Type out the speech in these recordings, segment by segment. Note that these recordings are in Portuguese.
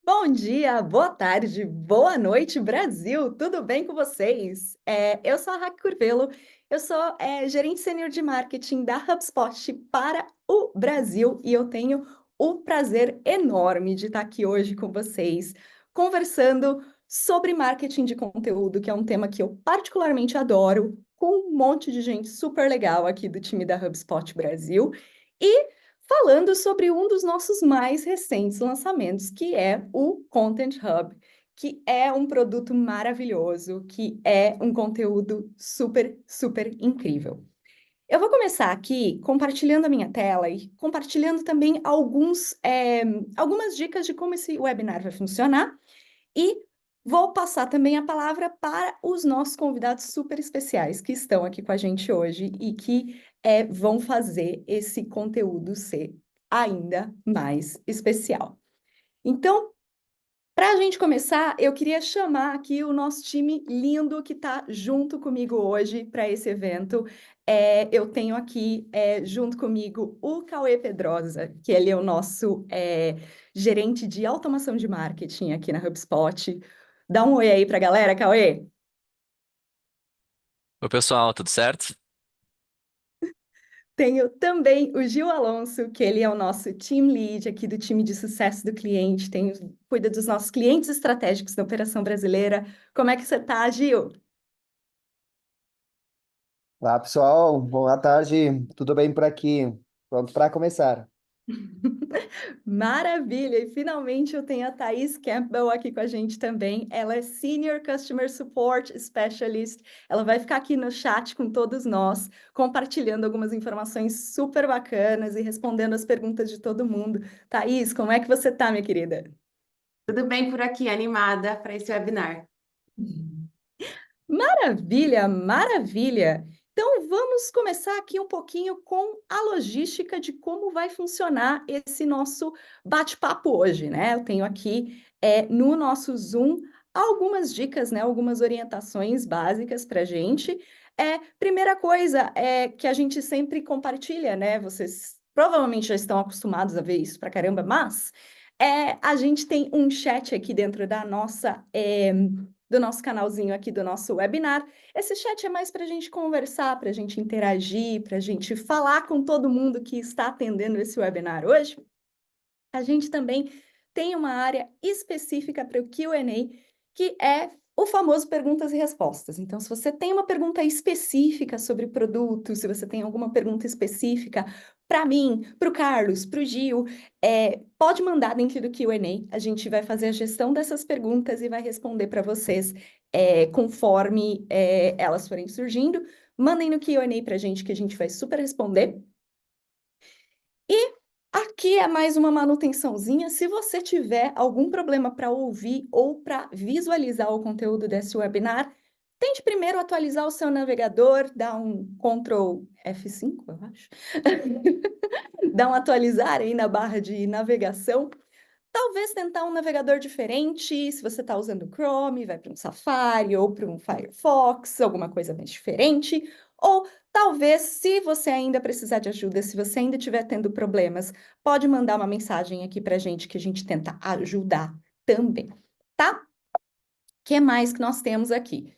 Bom dia, boa tarde, boa noite, Brasil! Tudo bem com vocês? Eu sou a Raquel Curvelo, eu sou gerente sênior de marketing da HubSpot para o Brasil e eu tenho o prazer enorme de estar aqui hoje com vocês, conversando sobre marketing de conteúdo, que é um tema que eu particularmente adoro, com um monte de gente super legal aqui do time da HubSpot Brasil. E falando sobre um dos nossos mais recentes lançamentos, que é o Content Hub, que é um produto maravilhoso, que é um conteúdo super, super incrível. Eu vou começar aqui compartilhando a minha tela e compartilhando também algumas dicas de como esse webinar vai funcionar e vou passar também a palavra para os nossos convidados super especiais que estão aqui com a gente hoje e que vão fazer esse conteúdo ser ainda mais especial. Então, para a gente começar, eu queria chamar aqui o nosso time lindo que está junto comigo hoje para esse evento. Eu tenho aqui junto comigo o Cauê Pedrosa, que ele é o nosso gerente de automação de marketing aqui na HubSpot. Dá um oi aí para a galera, Cauê. Oi, pessoal, tudo certo? Tenho também o Gil Alonso, que ele é o nosso team lead aqui do time de sucesso do cliente, cuida dos nossos clientes estratégicos da Operação Brasileira. Como é que você está, Gil? Olá, pessoal. Boa tarde. Tudo bem por aqui? Pronto para começar. Maravilha! E finalmente eu tenho a Thaís Campbell aqui com a gente também. Ela é Senior Customer Support Specialist. Ela vai ficar aqui no chat com todos nós, compartilhando algumas informações super bacanas e respondendo as perguntas de todo mundo. Thaís, como é que você tá, minha querida? Tudo bem por aqui, animada para esse webinar. Maravilha, maravilha! Então, vamos começar aqui um pouquinho com a logística de como vai funcionar esse nosso bate-papo hoje, né? Eu tenho aqui no nosso Zoom algumas dicas, né? Algumas orientações básicas para a gente. Primeira coisa é que a gente sempre compartilha, né? Vocês provavelmente já estão acostumados a ver isso pra caramba, mas a gente tem um chat aqui dentro do nosso canalzinho aqui do nosso webinar. Esse chat é mais para a gente conversar, para a gente interagir, para a gente falar com todo mundo que está atendendo esse webinar hoje. A gente também tem uma área específica para o Q&A, que é o famoso perguntas e respostas. Então, se você tem uma pergunta específica sobre o produto, se você tem alguma pergunta específica para mim, para o Carlos, para o Gil, pode mandar dentro do Q&A. A gente vai fazer a gestão dessas perguntas e vai responder para vocês conforme elas forem surgindo. Mandem no Q&A para a gente que a gente vai super responder. E aqui é mais uma manutençãozinha. Se você tiver algum problema para ouvir ou para visualizar o conteúdo desse webinar, tente primeiro atualizar o seu navegador, dá um Ctrl F5, eu acho. Dá um atualizar aí na barra de navegação. Talvez tentar um navegador diferente, se você está usando o Chrome, vai para um Safari ou para um Firefox, alguma coisa mais diferente. Ou talvez, se você ainda precisar de ajuda, se você ainda estiver tendo problemas, pode mandar uma mensagem aqui para a gente que a gente tenta ajudar também, tá? O que mais que nós temos aqui?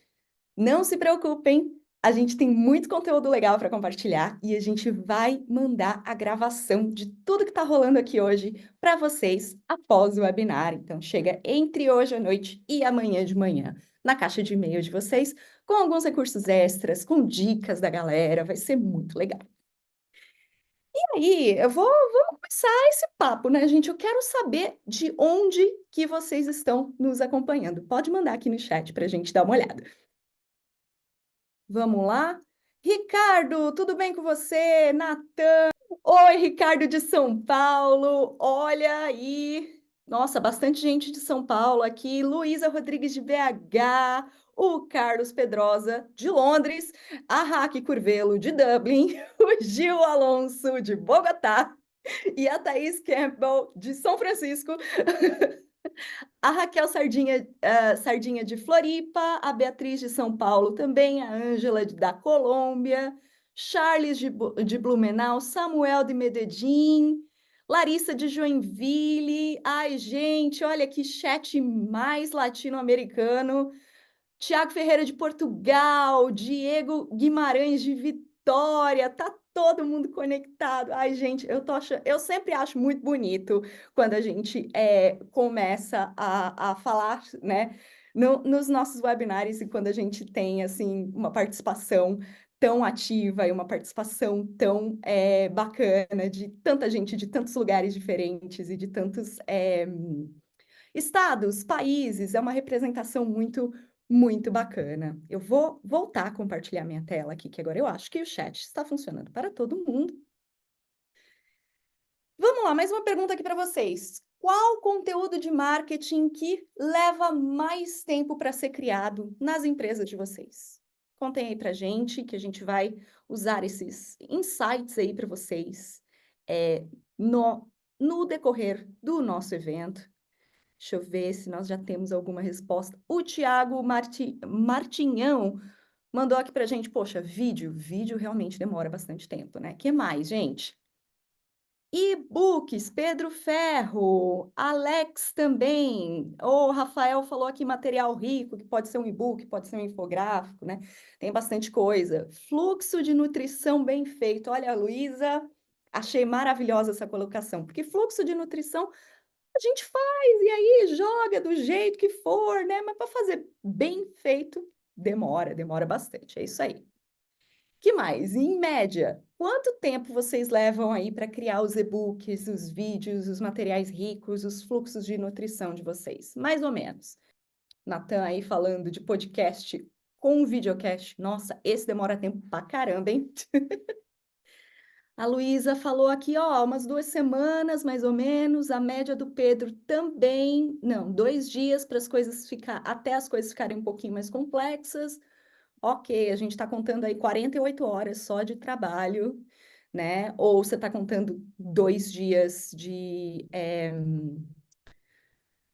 Não se preocupem, a gente tem muito conteúdo legal para compartilhar e a gente vai mandar a gravação de tudo que está rolando aqui hoje para vocês após o webinar. Então, chega entre hoje à noite e amanhã de manhã na caixa de e-mail de vocês, com alguns recursos extras, com dicas da galera, vai ser muito legal. E aí, vamos começar esse papo, né, gente? Eu quero saber de onde que vocês estão nos acompanhando. Pode mandar aqui no chat para a gente dar uma olhada. Vamos lá? Ricardo, tudo bem com você? Natan? Oi, Ricardo de São Paulo. Olha aí. Nossa, bastante gente de São Paulo aqui. Luísa Rodrigues de BH. O Carlos Pedrosa de Londres. A Raque Curvelo de Dublin. O Gil Alonso de Bogotá. E a Thaís Campbell de São Francisco. A Raquel Sardinha de Floripa, a Beatriz de São Paulo também, a Ângela da Colômbia, Charles de Blumenau, Samuel de Medellín, Larissa de Joinville. Ai, gente, olha que chat mais latino-americano. Tiago Ferreira de Portugal, Diego Guimarães de Vitória, tá todo mundo conectado. Ai, gente, eu sempre acho muito bonito quando a gente começa a falar, né, nos nossos webinários e quando a gente tem, assim, uma participação tão ativa e uma participação tão bacana de tanta gente de tantos lugares diferentes e de tantos estados, países, é uma representação muito bacana. Eu vou voltar a compartilhar minha tela aqui, que agora eu acho que o chat está funcionando para todo mundo. Vamos lá, mais uma pergunta aqui para vocês. Qual conteúdo de marketing que leva mais tempo para ser criado nas empresas de vocês? Contem aí para gente, que a gente vai usar esses insights aí para vocês no decorrer do nosso evento. Deixa eu ver se nós já temos alguma resposta. O Tiago Martinhão mandou aqui pra gente, poxa, vídeo realmente demora bastante tempo, né? Que mais, gente? E-books, Pedro Ferro, Alex também. O Rafael falou aqui material rico, que pode ser um e-book, pode ser um infográfico, né? Tem bastante coisa. Fluxo de nutrição bem feito. Olha, Luísa, achei maravilhosa essa colocação, porque fluxo de nutrição a gente faz e aí joga do jeito que for, né? Mas para fazer bem feito, demora bastante. É isso aí. Que mais? Em média, quanto tempo vocês levam aí para criar os e-books, os vídeos, os materiais ricos, os fluxos de nutrição de vocês? Mais ou menos. Natan aí falando de podcast com videocast. Nossa, esse demora tempo pra caramba, hein? A Luísa falou aqui, ó, umas 2 semanas, mais ou menos. A média do Pedro também. Não, 2 dias para as coisas ficar, até as coisas ficarem um pouquinho mais complexas. Ok, a gente está contando aí 48 horas só de trabalho, né? Ou você está contando 2 dias de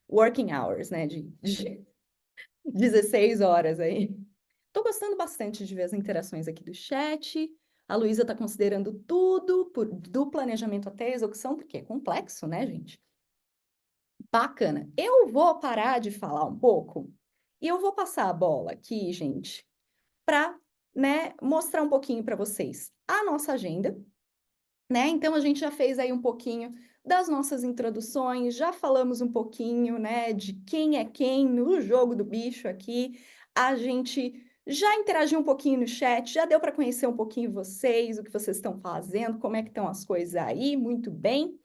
working hours, né? De 16 horas aí. Estou gostando bastante de ver as interações aqui do chat. A Luísa está considerando tudo, do planejamento até a execução, porque é complexo, né, gente? Bacana. Eu vou parar de falar um pouco e eu vou passar a bola aqui, gente, para, né, mostrar um pouquinho para vocês a nossa agenda, né? Então a gente já fez aí um pouquinho das nossas introduções, já falamos um pouquinho, né, de quem é quem no jogo do bicho aqui. A gente já interagiu um pouquinho no chat, já deu para conhecer um pouquinho vocês, o que vocês estão fazendo, como é que estão as coisas aí, muito bem.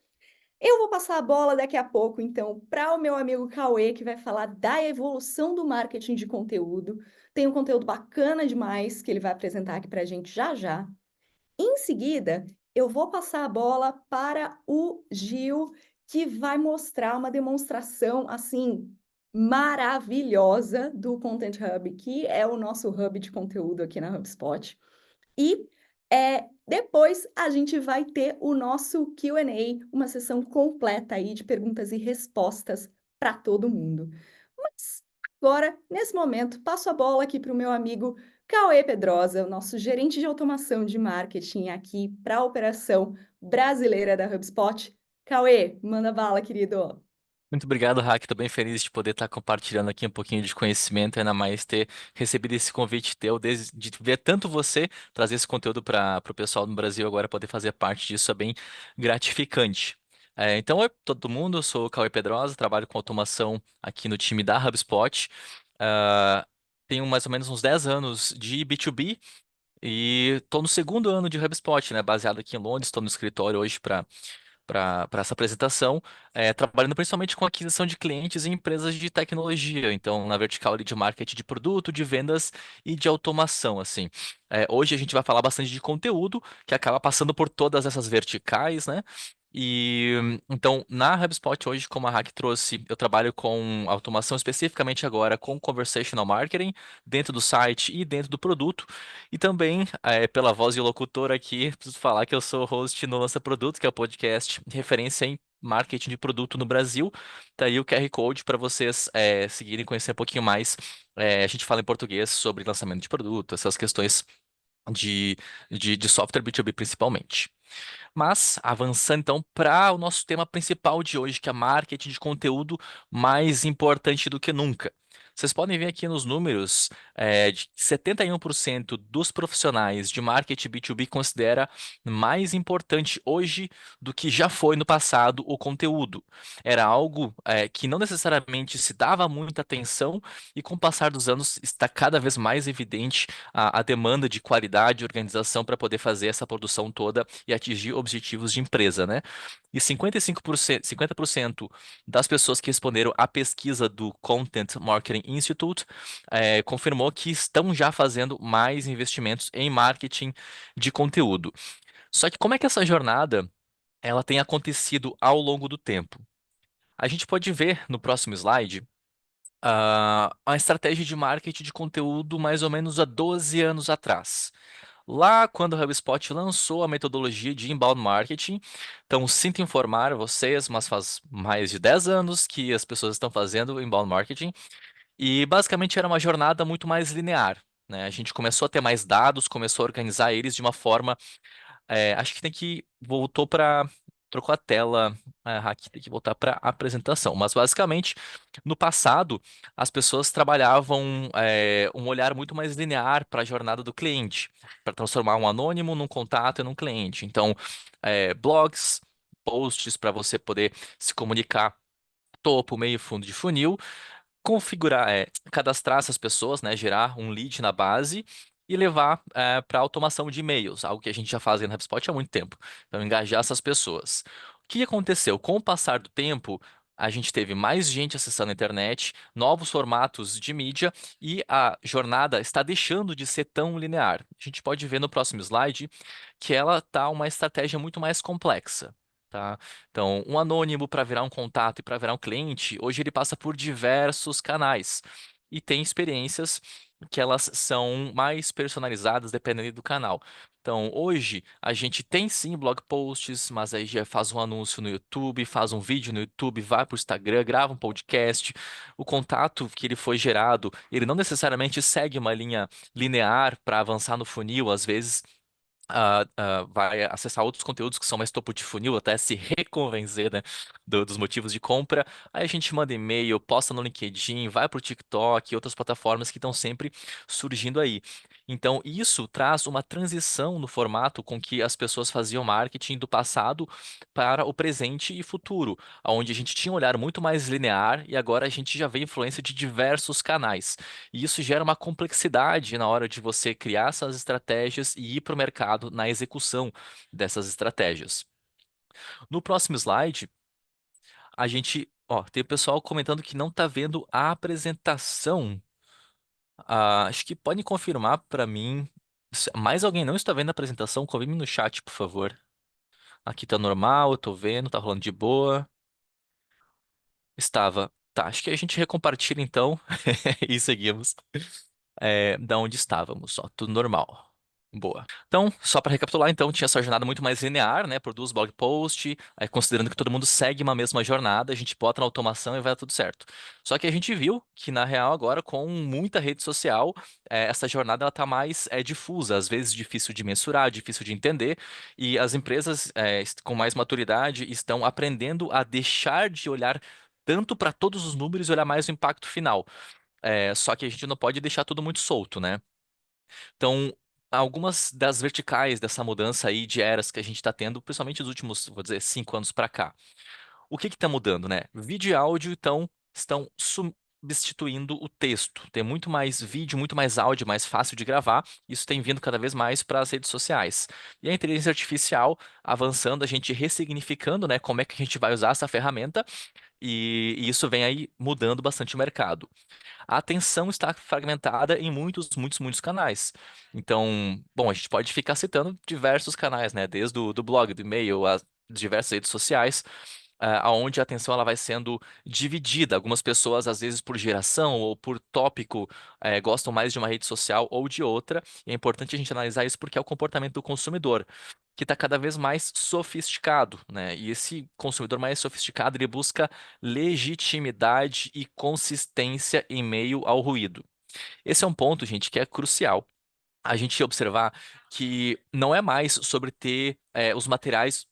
Eu vou passar a bola daqui a pouco, então, para o meu amigo Cauê, que vai falar da evolução do marketing de conteúdo. Tem um conteúdo bacana demais que ele vai apresentar aqui para a gente já já. Em seguida, eu vou passar a bola para o Gil, que vai mostrar uma demonstração assim maravilhosa do Content Hub, que é o nosso hub de conteúdo aqui na HubSpot. E depois a gente vai ter o nosso Q&A, uma sessão completa aí de perguntas e respostas para todo mundo. Mas agora, nesse momento, passo a bola aqui para o meu amigo Cauê Pedrosa, o nosso gerente de automação de marketing aqui para a operação brasileira da HubSpot. Cauê, manda bala, querido. Muito obrigado, Hack. Estou bem feliz de poder estar compartilhando aqui um pouquinho de conhecimento, ainda mais ter recebido esse convite teu, de ver tanto você trazer esse conteúdo para o pessoal no Brasil agora poder fazer parte disso é bem gratificante. Então, oi, todo mundo, eu sou o Cauê Pedrosa, trabalho com automação aqui no time da HubSpot. Ah, tenho mais ou menos uns 10 anos de B2B e estou no segundo ano de HubSpot, né? Baseado aqui em Londres, estou no escritório hoje para essa apresentação, trabalhando principalmente com aquisição de clientes em empresas de tecnologia, então na vertical ali de marketing de produto, de vendas e de automação, assim. Hoje a gente vai falar bastante de conteúdo, que acaba passando por todas essas verticais, né? E então, na HubSpot hoje, como a Hack trouxe, eu trabalho com automação especificamente agora com conversational marketing dentro do site e dentro do produto. E também, pela voz de locutor aqui, preciso falar que eu sou host no Lança Produto, que é o podcast de referência em marketing de produto no Brasil. Tá aí o QR Code para vocês seguirem e conhecer um pouquinho mais. A gente fala em português sobre lançamento de produto, essas questões de software B2B principalmente. Mas, avançando então para o nosso tema principal de hoje, que é marketing de conteúdo mais importante do que nunca. Vocês podem ver aqui nos números de 71% dos profissionais de marketing B2B considera mais importante hoje do que já foi no passado o conteúdo. Era algo que não necessariamente se dava muita atenção e com o passar dos anos está cada vez mais evidente a demanda de qualidade e organização para poder fazer essa produção toda e atingir objetivos de empresa, né? E 50% das pessoas que responderam à pesquisa do Content Marketing Institute confirmou que estão já fazendo mais investimentos em marketing de conteúdo. Só que como é que essa jornada ela tem acontecido ao longo do tempo? A gente pode ver no próximo slide a estratégia de marketing de conteúdo mais ou menos há 12 anos atrás. Lá quando o HubSpot lançou a metodologia de inbound marketing, então sinto informar vocês, mas faz mais de 10 anos que as pessoas estão fazendo inbound marketing e basicamente era uma jornada muito mais linear, né? A gente começou a ter mais dados, começou a organizar eles de uma forma acho que tem que voltou para trocou a tela, aqui tem que voltar para a apresentação. Mas basicamente, no passado, as pessoas trabalhavam um olhar muito mais linear para a jornada do cliente, para transformar um anônimo num contato e num cliente. Então, blogs, posts para você poder se comunicar topo, meio, fundo de funil, configurar, cadastrar essas pessoas, né, gerar um lead na base e levar para automação de e-mails, algo que a gente já faz aí no HubSpot há muito tempo. Então, engajar essas pessoas. O que aconteceu? Com o passar do tempo, a gente teve mais gente acessando a internet, novos formatos de mídia e a jornada está deixando de ser tão linear. A gente pode ver no próximo slide que ela está uma estratégia muito mais complexa. Tá? Então, um anônimo para virar um contato e para virar um cliente, hoje ele passa por diversos canais e tem experiências que elas são mais personalizadas dependendo do canal. Então, hoje a gente tem sim blog posts, mas aí já faz um anúncio no YouTube, faz um vídeo no YouTube, vai para o Instagram, grava um podcast. O contato que ele foi gerado, ele não necessariamente segue uma linha linear para avançar no funil, às vezes vai acessar outros conteúdos que são mais topo de funil, até se reconvencer, né, dos motivos de compra. Aí a gente manda e-mail, posta no LinkedIn, vai para o TikTok e outras plataformas que estão sempre surgindo aí. Então, isso traz uma transição no formato com que as pessoas faziam marketing do passado para o presente e futuro, onde a gente tinha um olhar muito mais linear e agora a gente já vê influência de diversos canais. E isso gera uma complexidade na hora de você criar essas estratégias e ir para o mercado na execução dessas estratégias. No próximo slide, a gente, ó, tem o pessoal comentando que não está vendo a apresentação. Acho que podem confirmar para mim. Se mais alguém não está vendo a apresentação? Confirme no chat, por favor. Aqui tá normal, eu tô vendo, tá rolando de boa. Estava. Tá, acho que a gente recompartilha então e seguimos. Da onde estávamos, ó, tudo normal. Boa. Então, só para recapitular, então, tinha essa jornada muito mais linear, né? Produz blog post, aí considerando que todo mundo segue uma mesma jornada, a gente bota na automação e vai dar tudo certo. Só que a gente viu que, na real, agora, com muita rede social, essa jornada ela tá mais difusa, às vezes difícil de mensurar, difícil de entender, e as empresas com mais maturidade estão aprendendo a deixar de olhar tanto para todos os números e olhar mais o impacto final. Só que a gente não pode deixar tudo muito solto, né? Então, algumas das verticais dessa mudança aí de eras que a gente está tendo, principalmente nos últimos, vou dizer, 5 anos para cá. O que está mudando, né? Vídeo e áudio, então, estão substituindo o texto. Tem muito mais vídeo, muito mais áudio, mais fácil de gravar. Isso tem vindo cada vez mais para as redes sociais. E a inteligência artificial avançando, a gente ressignificando, né? Como é que a gente vai usar essa ferramenta. E isso vem aí mudando bastante o mercado. A atenção está fragmentada em muitos, muitos, muitos canais. Então, bom, a gente pode ficar citando diversos canais, né? Desde o do blog, do e-mail, as diversas redes sociais, aonde a atenção ela vai sendo dividida. Algumas pessoas, às vezes, por geração ou por tópico, gostam mais de uma rede social ou de outra. E é importante a gente analisar isso porque é o comportamento do consumidor que está cada vez mais sofisticado, né? E esse consumidor mais sofisticado, ele busca legitimidade e consistência em meio ao ruído. Esse é um ponto, gente, que é crucial. a gente observar que não é mais sobre ter os materiais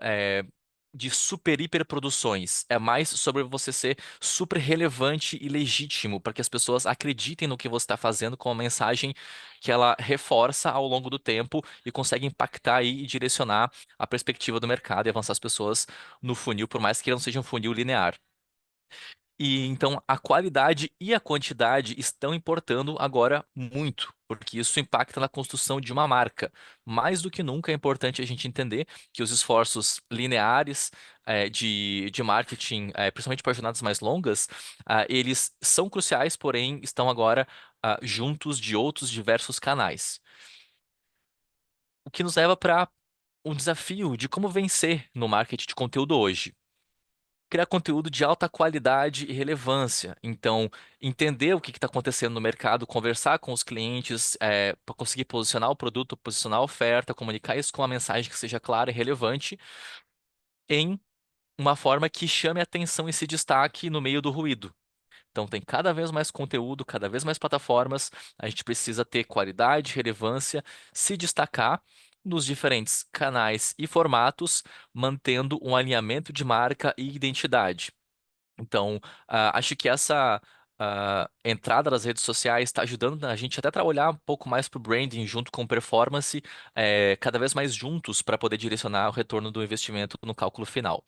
é, de super hiperproduções. É mais sobre você ser super relevante e legítimo para que as pessoas acreditem no que você está fazendo com uma mensagem que ela reforça ao longo do tempo e consegue impactar aí e direcionar a perspectiva do mercado e avançar as pessoas no funil, por mais que ele não seja um funil linear. E então a qualidade e a quantidade estão importando agora muito, porque isso impacta na construção de uma marca. Mais do que nunca é importante a gente entender que os esforços lineares de marketing, principalmente para jornadas mais longas, eles são cruciais, porém estão agora juntos de outros diversos canais. O que nos leva para um desafio de como vencer no marketing de conteúdo hoje. Criar conteúdo de alta qualidade e relevância. Então, entender o que está acontecendo no mercado, conversar com os clientes, para conseguir posicionar o produto, posicionar a oferta, comunicar isso com uma mensagem que seja clara e relevante, em uma forma que chame a atenção e se destaque no meio do ruído. Então, tem cada vez mais conteúdo, cada vez mais plataformas. A gente precisa ter qualidade, relevância, se destacar nos diferentes canais e formatos, mantendo um alinhamento de marca e identidade. Então, acho que essa entrada das redes sociais está ajudando a gente até a olhar um pouco mais para o branding junto com performance, cada vez mais juntos para poder direcionar o retorno do investimento no cálculo final.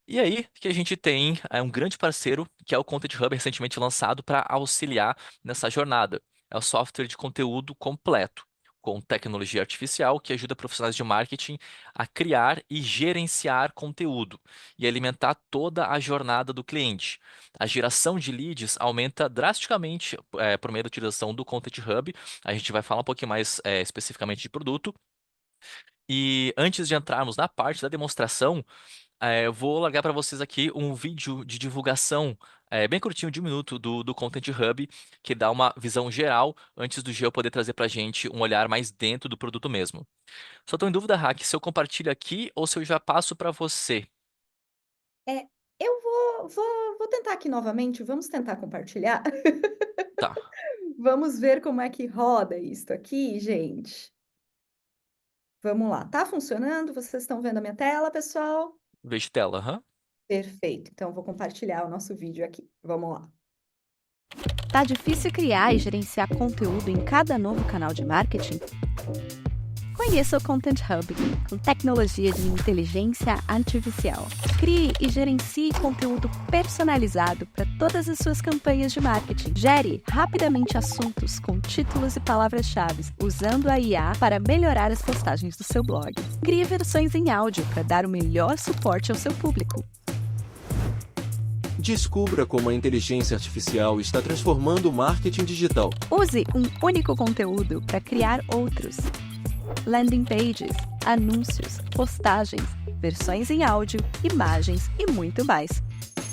E aí que a gente tem um grande parceiro, que é o Content Hub, recentemente lançado para auxiliar nessa jornada. É o software de conteúdo completo, com tecnologia artificial que ajuda profissionais de marketing a criar e gerenciar conteúdo e alimentar toda a jornada do cliente. A geração de leads aumenta drasticamente por meio da utilização do Content Hub. A gente vai falar um pouquinho mais especificamente de produto. E antes de entrarmos na parte da demonstração, eu vou largar para vocês aqui um vídeo de divulgação, bem curtinho, de 1 minuto, do Content Hub, que dá uma visão geral antes do Geo poder trazer para a gente um olhar mais dentro do produto mesmo. Só estou em dúvida, Hack, se eu compartilho aqui ou se eu já passo para você. É, eu vou tentar aqui novamente, vamos tentar compartilhar. Tá, Vamos ver como é que roda isso aqui, gente. Vamos lá, tá funcionando? Vocês estão vendo a minha tela, pessoal? vejo tela, aham. Perfeito, então vou compartilhar o nosso vídeo aqui. Vamos lá. Tá difícil criar e gerenciar conteúdo em cada novo canal de marketing? Conheça o Content Hub, com tecnologia de inteligência artificial. Crie e gerencie conteúdo personalizado para todas as suas campanhas de marketing. Gere rapidamente assuntos com títulos e palavras-chave, usando a IA para melhorar as postagens do seu blog. Crie versões em áudio para dar o melhor suporte ao seu público. Descubra como a inteligência artificial está transformando o marketing digital. Use um único conteúdo para criar outros. Landing pages, anúncios, postagens, versões em áudio, imagens e muito mais,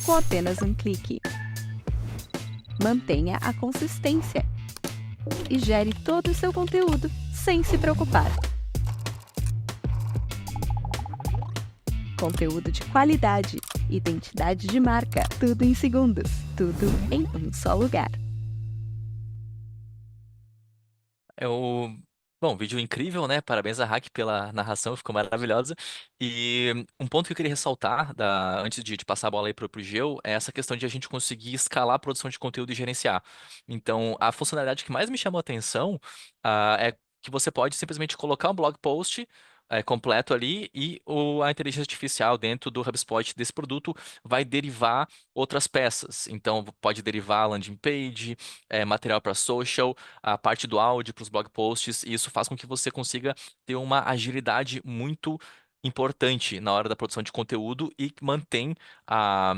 com apenas um clique. Mantenha a consistência e gere todo o seu conteúdo sem se preocupar. Conteúdo de qualidade, identidade de marca, tudo em segundos, tudo em um só lugar. Bom, vídeo incrível, né? Parabéns a Hack pela narração, ficou maravilhosa. E um ponto que eu queria ressaltar, antes de passar a bola aí pro Geo, é essa questão de a gente conseguir escalar a produção de conteúdo e gerenciar. Então, a funcionalidade que mais me chamou a atenção, é que você pode simplesmente colocar um blog post completo ali e a inteligência artificial dentro do HubSpot desse produto vai derivar outras peças. Então, pode derivar landing page, material para social, a parte do áudio para os blog posts, e isso faz com que você consiga ter uma agilidade muito importante na hora da produção de conteúdo e mantém a,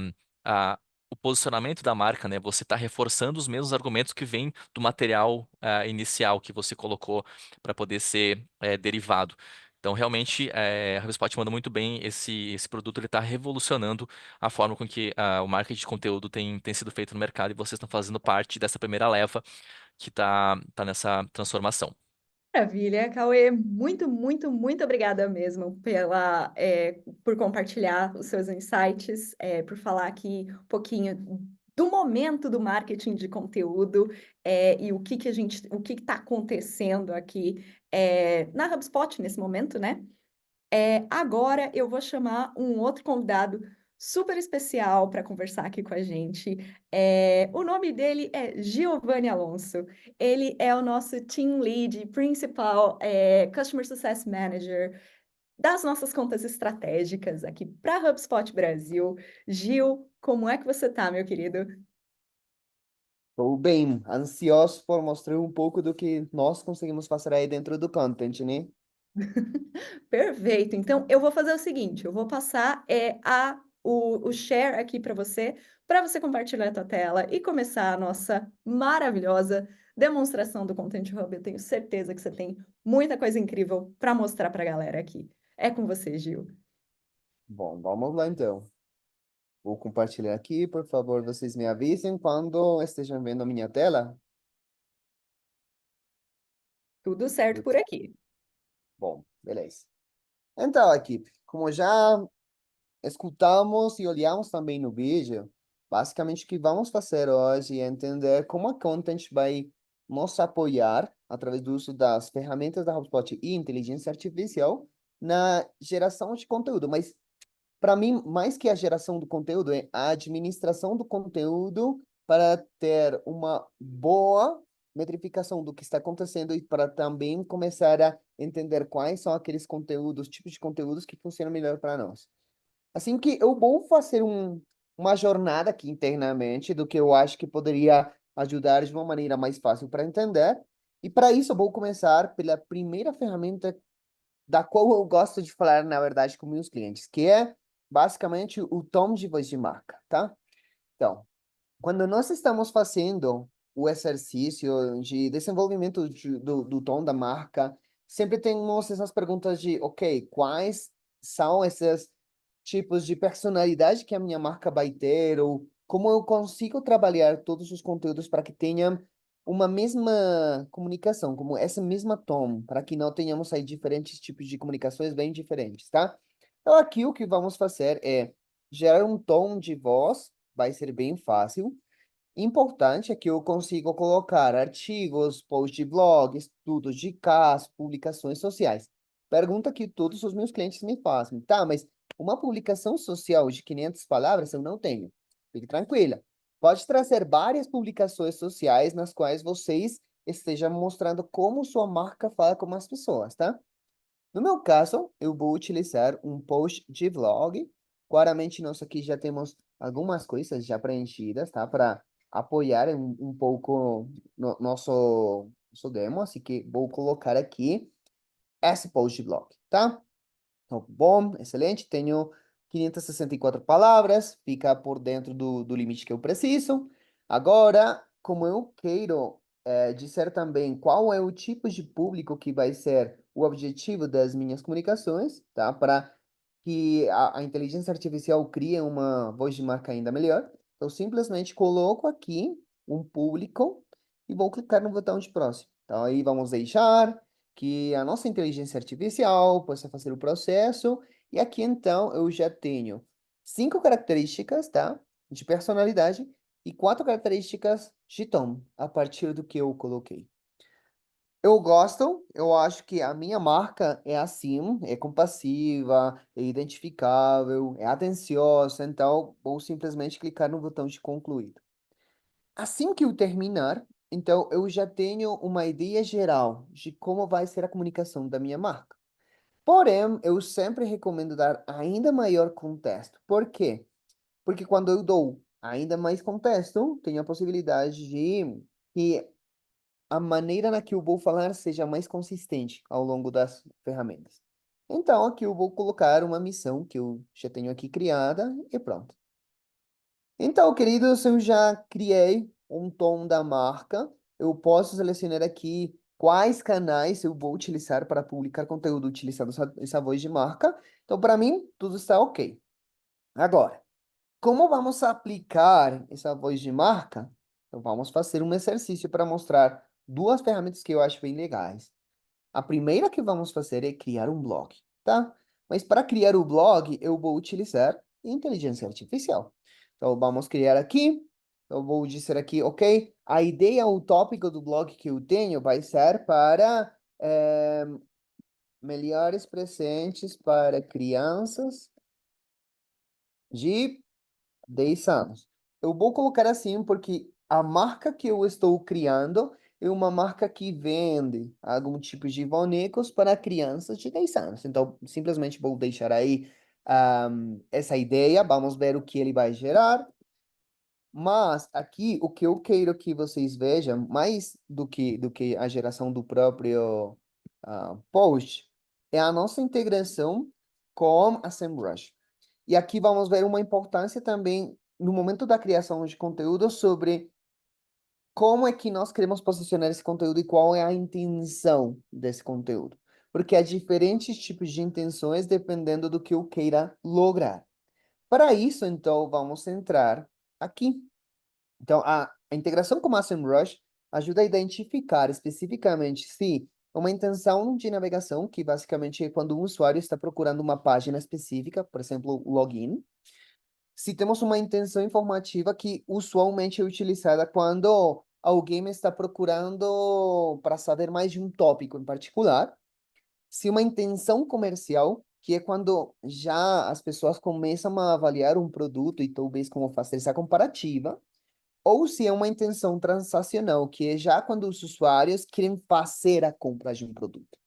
o posicionamento da marca, né? Você está reforçando os mesmos argumentos que vêm do material inicial que você colocou para poder ser derivado. Então, realmente, a HubSpot manda muito bem. Esse produto ele está revolucionando a forma com que o marketing de conteúdo tem sido feito no mercado e vocês estão fazendo parte dessa primeira leva que tá nessa transformação. Maravilha, Cauê, muito obrigada mesmo por compartilhar os seus insights, por falar aqui um pouquinho do momento do marketing de conteúdo e o que está acontecendo aqui na HubSpot nesse momento, né? Agora eu vou chamar um outro convidado super especial para conversar aqui com a gente. O nome dele é Giovanni Alonso. Ele é o nosso Team Lead, Principal Customer Success Manager das nossas contas estratégicas aqui para HubSpot Brasil. Gil, como é que você tá, meu querido? Estou bem, ansioso por mostrar um pouco do que nós conseguimos fazer aí dentro do content, né? Perfeito. Então, eu vou fazer o seguinte, eu vou passar o share aqui para você compartilhar a tua tela e começar a nossa maravilhosa demonstração do Content Hub. Eu tenho certeza que você tem muita coisa incrível para mostrar para a galera aqui. É com você, Gil. Bom, vamos lá então. Vou compartilhar aqui, por favor, vocês me avisem quando estejam vendo a minha tela. Tudo certo por aqui. Bom, beleza. Então, equipe, como já escutamos e olhamos também no vídeo, basicamente o que vamos fazer hoje é entender como a Content vai nos apoiar através do uso das ferramentas da HubSpot e inteligência artificial na geração de conteúdo. Mas, para mim, mais que a geração do conteúdo, é a administração do conteúdo para ter uma boa metrificação do que está acontecendo e para também começar a entender quais são aqueles conteúdos, tipos de conteúdos que funcionam melhor para nós. Assim que eu vou fazer uma jornada aqui internamente do que eu acho que poderia ajudar de uma maneira mais fácil para entender. E para isso eu vou começar pela primeira ferramenta da qual eu gosto de falar, na verdade, com meus clientes, que é basicamente o tom de voz de marca, tá? Então, quando nós estamos fazendo o exercício de desenvolvimento do tom da marca, sempre temos essas perguntas de, ok, quais são esses tipos de personalidade que a minha marca vai ter, ou como eu consigo trabalhar todos os conteúdos para que tenham uma mesma comunicação, como essa mesma tom, para que não tenhamos aí diferentes tipos de comunicações bem diferentes, tá? Então, aqui o que vamos fazer é gerar um tom de voz, vai ser bem fácil. Importante é que eu consigo colocar artigos, posts de blog, estudos de caso, publicações sociais. Pergunta que todos os meus clientes me fazem, tá? Mas uma publicação social de 500 palavras eu não tenho. Fique tranquila. Pode trazer várias publicações sociais nas quais vocês estejam mostrando como sua marca fala com as pessoas, tá? No meu caso, eu vou utilizar um post de vlog. Claramente, nós aqui já temos algumas coisas já preenchidas, tá? Para apoiar um pouco no nosso demo. Assim que vou colocar aqui esse post de vlog, tá? Então, bom, excelente. Tenho 564 palavras. Fica por dentro do limite que eu preciso. Agora, como eu quero dizer também qual é o tipo de público que vai ser o objetivo das minhas comunicações, tá? Para que a inteligência artificial crie uma voz de marca ainda melhor. Então, simplesmente coloco aqui um público e vou clicar no botão de próximo. Então, aí vamos deixar que a nossa inteligência artificial possa fazer o processo. E aqui, então, eu já tenho 5 características, tá? De personalidade e 4 características de tom, a partir do que eu coloquei. Eu gosto, eu acho que a minha marca é assim, é compassiva, é identificável, é atenciosa, então vou simplesmente clicar no botão de concluído. Assim que eu terminar, então eu já tenho uma ideia geral de como vai ser a comunicação da minha marca. Porém, eu sempre recomendo dar ainda maior contexto. Por quê? Porque quando eu dou ainda mais contexto, tenho a possibilidade de que a maneira na que eu vou falar seja mais consistente ao longo das ferramentas. Então, aqui eu vou colocar uma missão que eu já tenho aqui criada e pronto. Então, queridos, eu já criei um tom da marca. Eu posso selecionar aqui quais canais eu vou utilizar para publicar conteúdo utilizando essa voz de marca. Então, para mim, tudo está ok. Agora, como vamos aplicar essa voz de marca? Então, vamos fazer um exercício para mostrar duas ferramentas que eu acho bem legais. A primeira que vamos fazer é criar um blog, tá? Mas para criar o blog, eu vou utilizar inteligência artificial. Então, vamos criar aqui Eu vou dizer aqui, ok? A ideia, o tópico do blog que eu tenho vai ser para melhores presentes para crianças de 10 anos. Eu vou colocar assim porque a marca que eu estou criando é uma marca que vende algum tipo de bonecos para crianças de 10 anos. Então, simplesmente vou deixar aí essa ideia, vamos ver o que ele vai gerar. Mas aqui o que eu quero que vocês vejam, mais do que a geração do próprio post, é a nossa integração com a SEMrush. E aqui vamos ver uma importância também no momento da criação de conteúdo sobre como é que nós queremos posicionar esse conteúdo e qual é a intenção desse conteúdo. Porque há diferentes tipos de intenções dependendo do que eu queira lograr. Para isso, então, vamos entrar aqui. Então, a integração com o SEMrush ajuda a identificar especificamente se uma intenção de navegação, que basicamente é quando um usuário está procurando uma página específica, por exemplo, o login, se temos uma intenção informativa que usualmente é utilizada quando alguém está procurando para saber mais de um tópico em particular, se uma intenção comercial, que é quando já as pessoas começam a avaliar um produto e talvez como fazer essa comparativa, ou se é uma intenção transacional, que é já quando os usuários querem fazer a compra de um produto.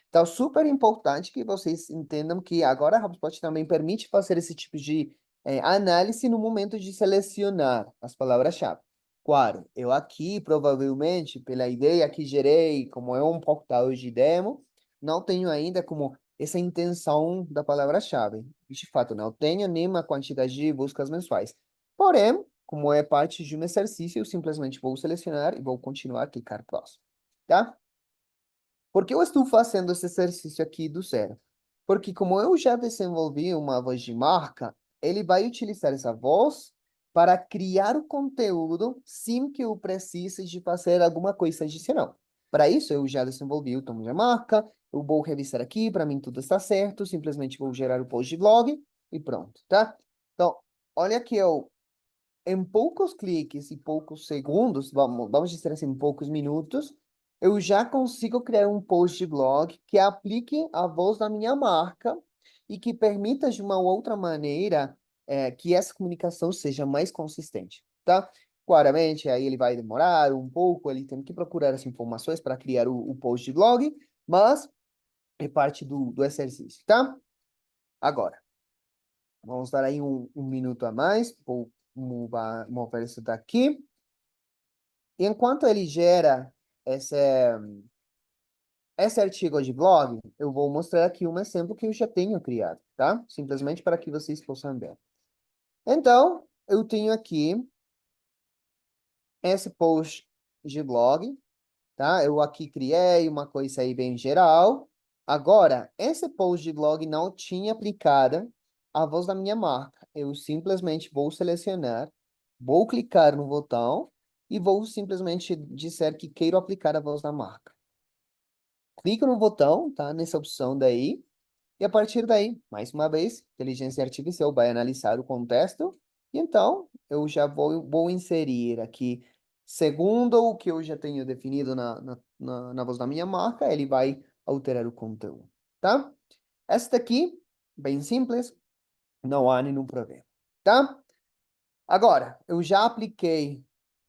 Então, super importante que vocês entendam que agora a HubSpot também permite fazer esse tipo de análise no momento de selecionar as palavras-chave. Claro, eu aqui, provavelmente, pela ideia que gerei, como é um portal de demo, não tenho ainda como essa intenção da palavra-chave. De fato, não tenho nenhuma quantidade de buscas mensuais. Porém, como é parte de um exercício, eu simplesmente vou selecionar e vou continuar a clicar próximo, tá? Por que eu estou fazendo esse exercício aqui do zero? Porque como eu já desenvolvi uma voz de marca, ele vai utilizar essa voz para criar o conteúdo sem que eu precise de fazer alguma coisa adicional. Para isso, eu já desenvolvi o tom de marca, eu vou revisar aqui, para mim tudo está certo, simplesmente vou gerar o post de blog e pronto, tá? Então, olha que eu, em poucos cliques e poucos segundos, vamos dizer assim, em poucos minutos, eu já consigo criar um post de blog que aplique a voz da minha marca e que permita de uma outra maneira que essa comunicação seja mais consistente, tá? Claramente, aí ele vai demorar um pouco, ele tem que procurar as informações para criar o post de blog, mas é parte do exercício, tá? Agora, vamos dar aí um minuto a mais, vou mover isso daqui. Enquanto ele gera esse, esse artigo de blog, eu vou mostrar aqui um exemplo que eu já tenho criado, tá? Simplesmente para que vocês possam ver. Então, eu tenho aqui esse post de blog, tá? Eu aqui criei uma coisa aí bem geral. Agora, esse post de blog não tinha aplicada a voz da minha marca. Eu simplesmente vou selecionar, vou clicar no botão e vou simplesmente dizer que quero aplicar a voz da marca. Clico no botão, tá? Nessa opção daí. E a partir daí, mais uma vez, inteligência artificial vai analisar o contexto. E então, eu já vou inserir aqui, segundo o que eu já tenho definido na voz da minha marca, ele vai alterar o conteúdo, tá? Esta aqui, bem simples, não há nenhum problema, tá? Agora, eu já apliquei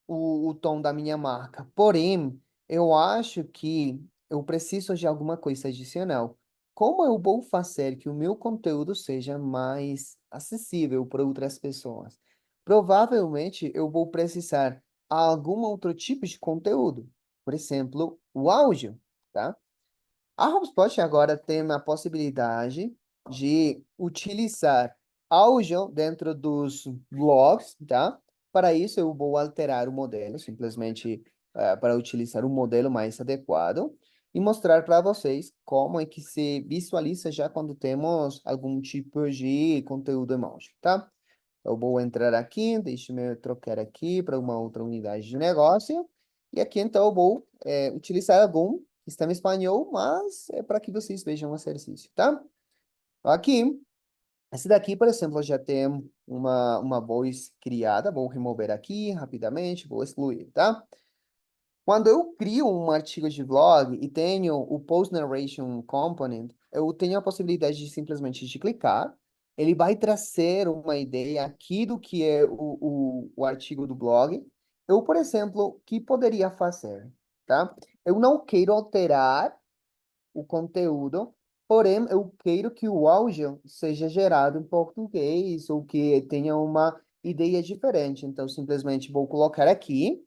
o tom da minha marca. Porém, eu acho que eu preciso de alguma coisa adicional. Como eu vou fazer que o meu conteúdo seja mais acessível para outras pessoas? Provavelmente eu vou precisar algum outro tipo de conteúdo. Por exemplo, o áudio, tá? A HubSpot agora tem a possibilidade de utilizar áudio dentro dos blogs, tá? Para isso, eu vou alterar o modelo, simplesmente para utilizar um modelo mais adequado e mostrar para vocês como é que se visualiza já quando temos algum tipo de conteúdo emoji, tá? Eu vou entrar aqui, deixa-me trocar aqui para uma outra unidade de negócio. E aqui, então, eu vou utilizar algum que está em espanhol, mas é para que vocês vejam o exercício, tá? Aqui, Esse daqui, por exemplo, já tem uma voz criada. Vou remover aqui rapidamente, vou excluir, tá? Quando eu crio um artigo de blog e tenho o Post Narration Component, eu tenho a possibilidade de simplesmente de clicar. Ele vai trazer uma ideia aqui do que é o artigo do blog. Eu, por exemplo, o que poderia fazer, tá? Eu não quero alterar o conteúdo, porém eu quero que o áudio seja gerado em português ou que tenha uma ideia diferente. Então, simplesmente vou colocar aqui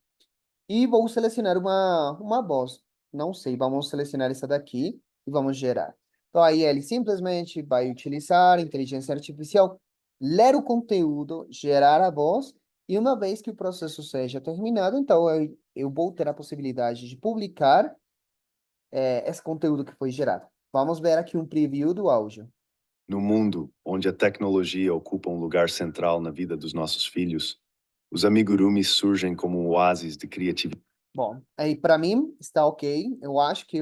e vou selecionar uma voz. Não sei, vamos selecionar essa daqui e vamos gerar. Então, aí ele simplesmente vai utilizar inteligência artificial, ler o conteúdo, gerar a voz, e uma vez que o processo seja terminado, então eu vou ter a possibilidade de publicar esse conteúdo que foi gerado. Vamos ver aqui um preview do áudio. No mundo onde a tecnologia ocupa um lugar central na vida dos nossos filhos, os amigurumis surgem como um oásis de criatividade. Bom, aí para mim está ok. Eu acho que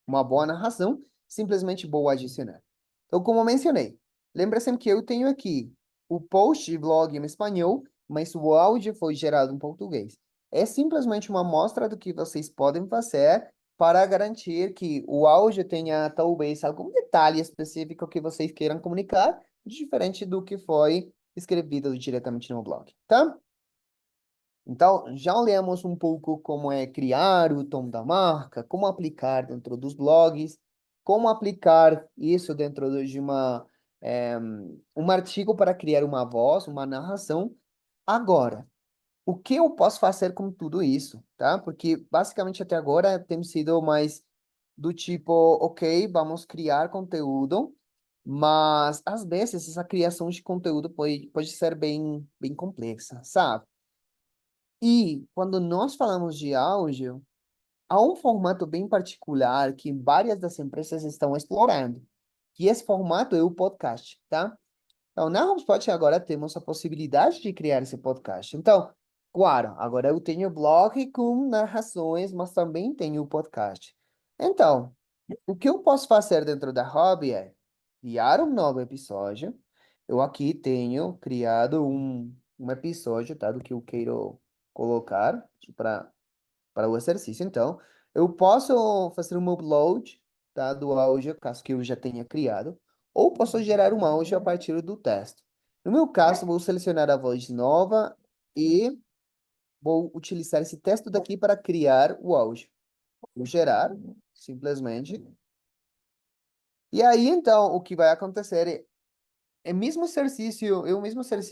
uma boa narração, simplesmente vou adicionar. Então, como eu mencionei, lembra sempre que eu tenho aqui o post de blog em espanhol, mas o áudio foi gerado em português. É simplesmente uma amostra do que vocês podem fazer para garantir que o áudio tenha talvez algum detalhe específico que vocês queiram comunicar, diferente do que foi escrevido diretamente no blog, tá? Então, já olhamos um pouco como é criar o tom da marca, como aplicar dentro dos blogs, como aplicar isso dentro de um artigo para criar uma voz, uma narração. Agora, o que eu posso fazer com tudo isso, tá? Porque, basicamente, até agora tem sido mais do tipo, ok, vamos criar conteúdo, mas, às vezes, essa criação de conteúdo pode ser bem complexa, sabe? E quando nós falamos de áudio, há um formato bem particular que várias das empresas estão explorando, que esse formato é o podcast, tá? Então, na HubSpot agora temos a possibilidade de criar esse podcast. Então, claro, agora eu tenho blog com narrações, mas também tenho o podcast. Então, o que eu posso fazer dentro da Hub é criar um novo episódio. Eu aqui tenho criado um episódio, tá? Do que eu quero colocar para o exercício. Então, eu posso fazer um upload, tá? Do áudio, caso que eu já tenha criado, ou posso gerar um áudio a partir do texto. No meu caso, vou selecionar a voz nova e vou utilizar esse texto daqui para criar o áudio. Vou gerar, simplesmente. E aí, então, o que vai acontecer é o mesmo exercício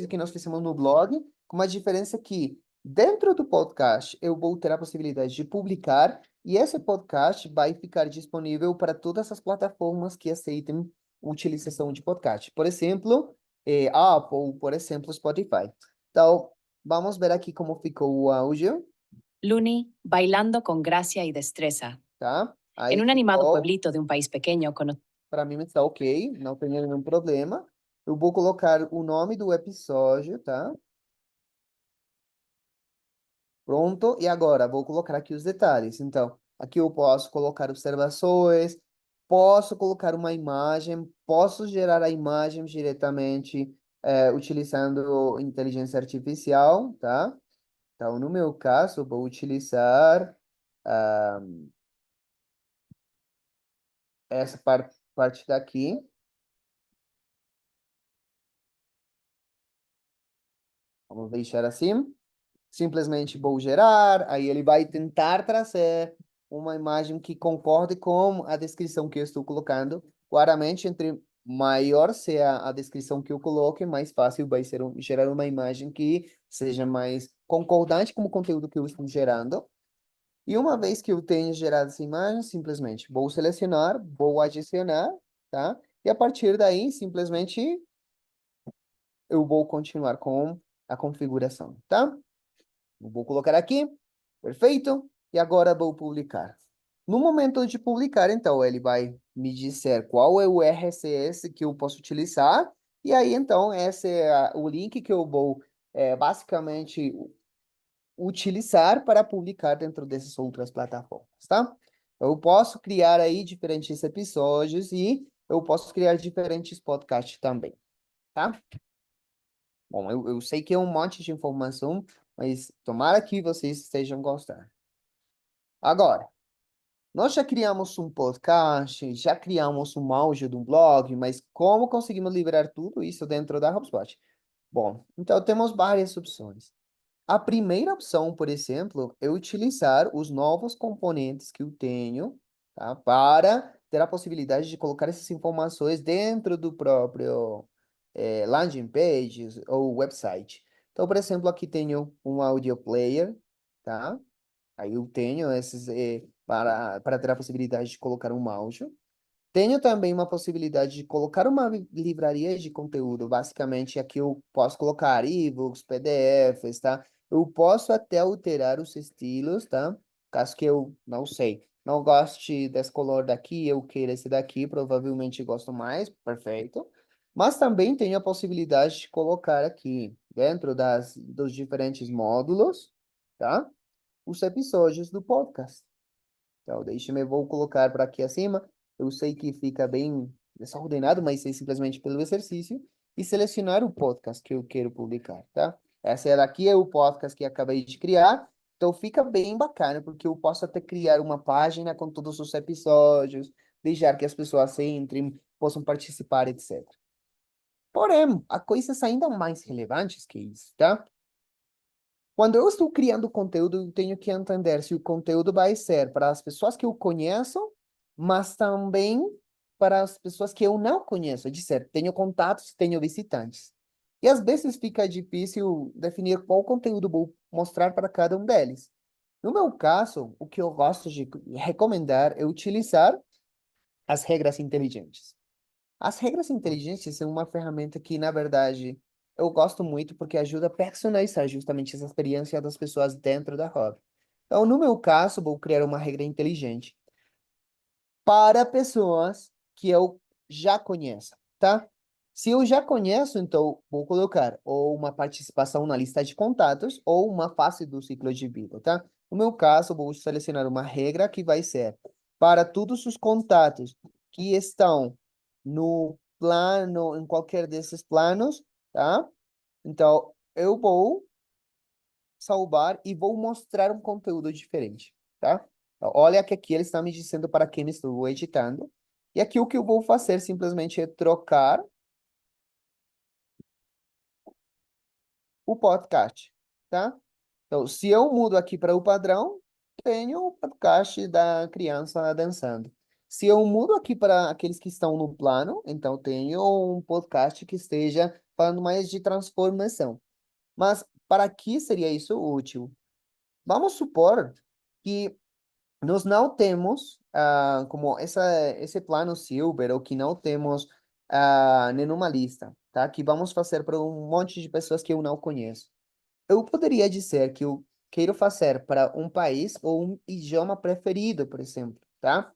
que nós fizemos no blog, com uma diferença que dentro do podcast eu vou ter a possibilidade de publicar e esse podcast vai ficar disponível para todas as plataformas que aceitem a utilização de podcast. Por exemplo, Apple, por exemplo, Spotify. Então, vamos ver aqui como ficou o áudio, Looney, bailando con gracia y destreza. tá? Aí En un animado ficou. pueblito de un país pequeño, Para mim está ok, não tem nenhum problema. Eu vou colocar o nome do episódio, tá? Pronto, e agora vou colocar aqui os detalhes. Então, aqui eu posso colocar observações, posso colocar uma imagem, posso gerar a imagem diretamente utilizando inteligência artificial, tá? Então, no meu caso, eu vou utilizar essa parte daqui. Vamos deixar assim. Simplesmente vou gerar, aí ele vai tentar trazer uma imagem que concorde com a descrição que eu estou colocando. Claramente, entre maior seja a descrição que eu coloque, mais fácil vai ser gerar uma imagem que seja mais concordante com o conteúdo que eu estou gerando. E uma vez que eu tenho gerado essa imagem, simplesmente vou selecionar, vou adicionar, tá? E a partir daí, simplesmente, eu vou continuar com a configuração, tá? Vou colocar aqui, perfeito, e agora vou publicar. No momento de publicar, então, ele vai me dizer qual é o RSS que eu posso utilizar, e aí, então, esse é o link que eu vou, basicamente, utilizar para publicar dentro dessas outras plataformas, tá? Eu posso criar aí diferentes episódios e eu posso criar diferentes podcasts também. tá? Bom, eu sei que é um monte de informação, mas tomara que vocês estejam gostando. Agora, nós já criamos um podcast, já criamos um áudio de um blog, mas como conseguimos liberar tudo isso dentro da HubSpot? Bom, então temos várias opções. A primeira opção, por exemplo, é utilizar os novos componentes que eu tenho, tá? Para ter a possibilidade de colocar essas informações dentro do próprio landing pages ou website. Então, por exemplo, aqui tenho um audio player, tá? Aí eu tenho esses para ter a possibilidade de colocar um áudio. Tenho também uma possibilidade de colocar uma livraria de conteúdo. Basicamente, aqui eu posso colocar e-books, PDFs, tá? Eu posso até alterar os estilos, tá? Caso que eu não sei, não goste desse color daqui, eu queira esse daqui, provavelmente gosto mais, perfeito. Mas também tenho a possibilidade de colocar aqui, dentro dos diferentes módulos, tá? Os episódios do podcast. Então, deixa-me, vou colocar para aqui acima. Eu sei que fica bem desordenado, mas é simplesmente pelo exercício. E selecionar o podcast que eu quero publicar, tá? Essa daqui é o podcast que acabei de criar. Então, fica bem bacana, porque eu posso até criar uma página com todos os episódios, deixar que as pessoas entrem, possam participar, etc. Porém, há coisas ainda mais relevantes que isso, tá? Quando eu estou criando conteúdo, eu tenho que entender se o conteúdo vai ser para as pessoas que eu conheço, mas também para as pessoas que eu não conheço. De certo, tenho contatos, tenho visitantes. E às vezes fica difícil definir qual conteúdo vou mostrar para cada um deles. No meu caso, o que eu gosto de recomendar é utilizar as regras inteligentes. As regras inteligentes são uma ferramenta que, na verdade, eu gosto muito porque ajuda a personalizar justamente essa experiência das pessoas dentro da hobby. Então, no meu caso, vou criar uma regra inteligente para pessoas que eu já conheço, tá? Se eu já conheço, então vou colocar ou uma participação na lista de contatos ou uma fase do ciclo de vida, tá? No meu caso, vou selecionar uma regra que vai ser para todos os contatos que estão no plano, em qualquer desses planos, tá? Então, eu vou salvar e vou mostrar um conteúdo diferente, tá? Então, olha que aqui ele está me dizendo para quem estou editando. E aqui o que eu vou fazer simplesmente é trocar o podcast, tá? Então, se eu mudo aqui para o padrão, tenho o podcast da criança dançando. Se eu mudo aqui para aqueles que estão no plano, então tenho um podcast que esteja falando mais de transformação. Mas para que seria isso útil? Vamos supor que nós não temos como esse plano silver ou que não temos nenhuma lista, tá? Que vamos fazer para um monte de pessoas que eu não conheço. Eu poderia dizer que eu quero fazer para um país ou um idioma preferido, por exemplo, tá?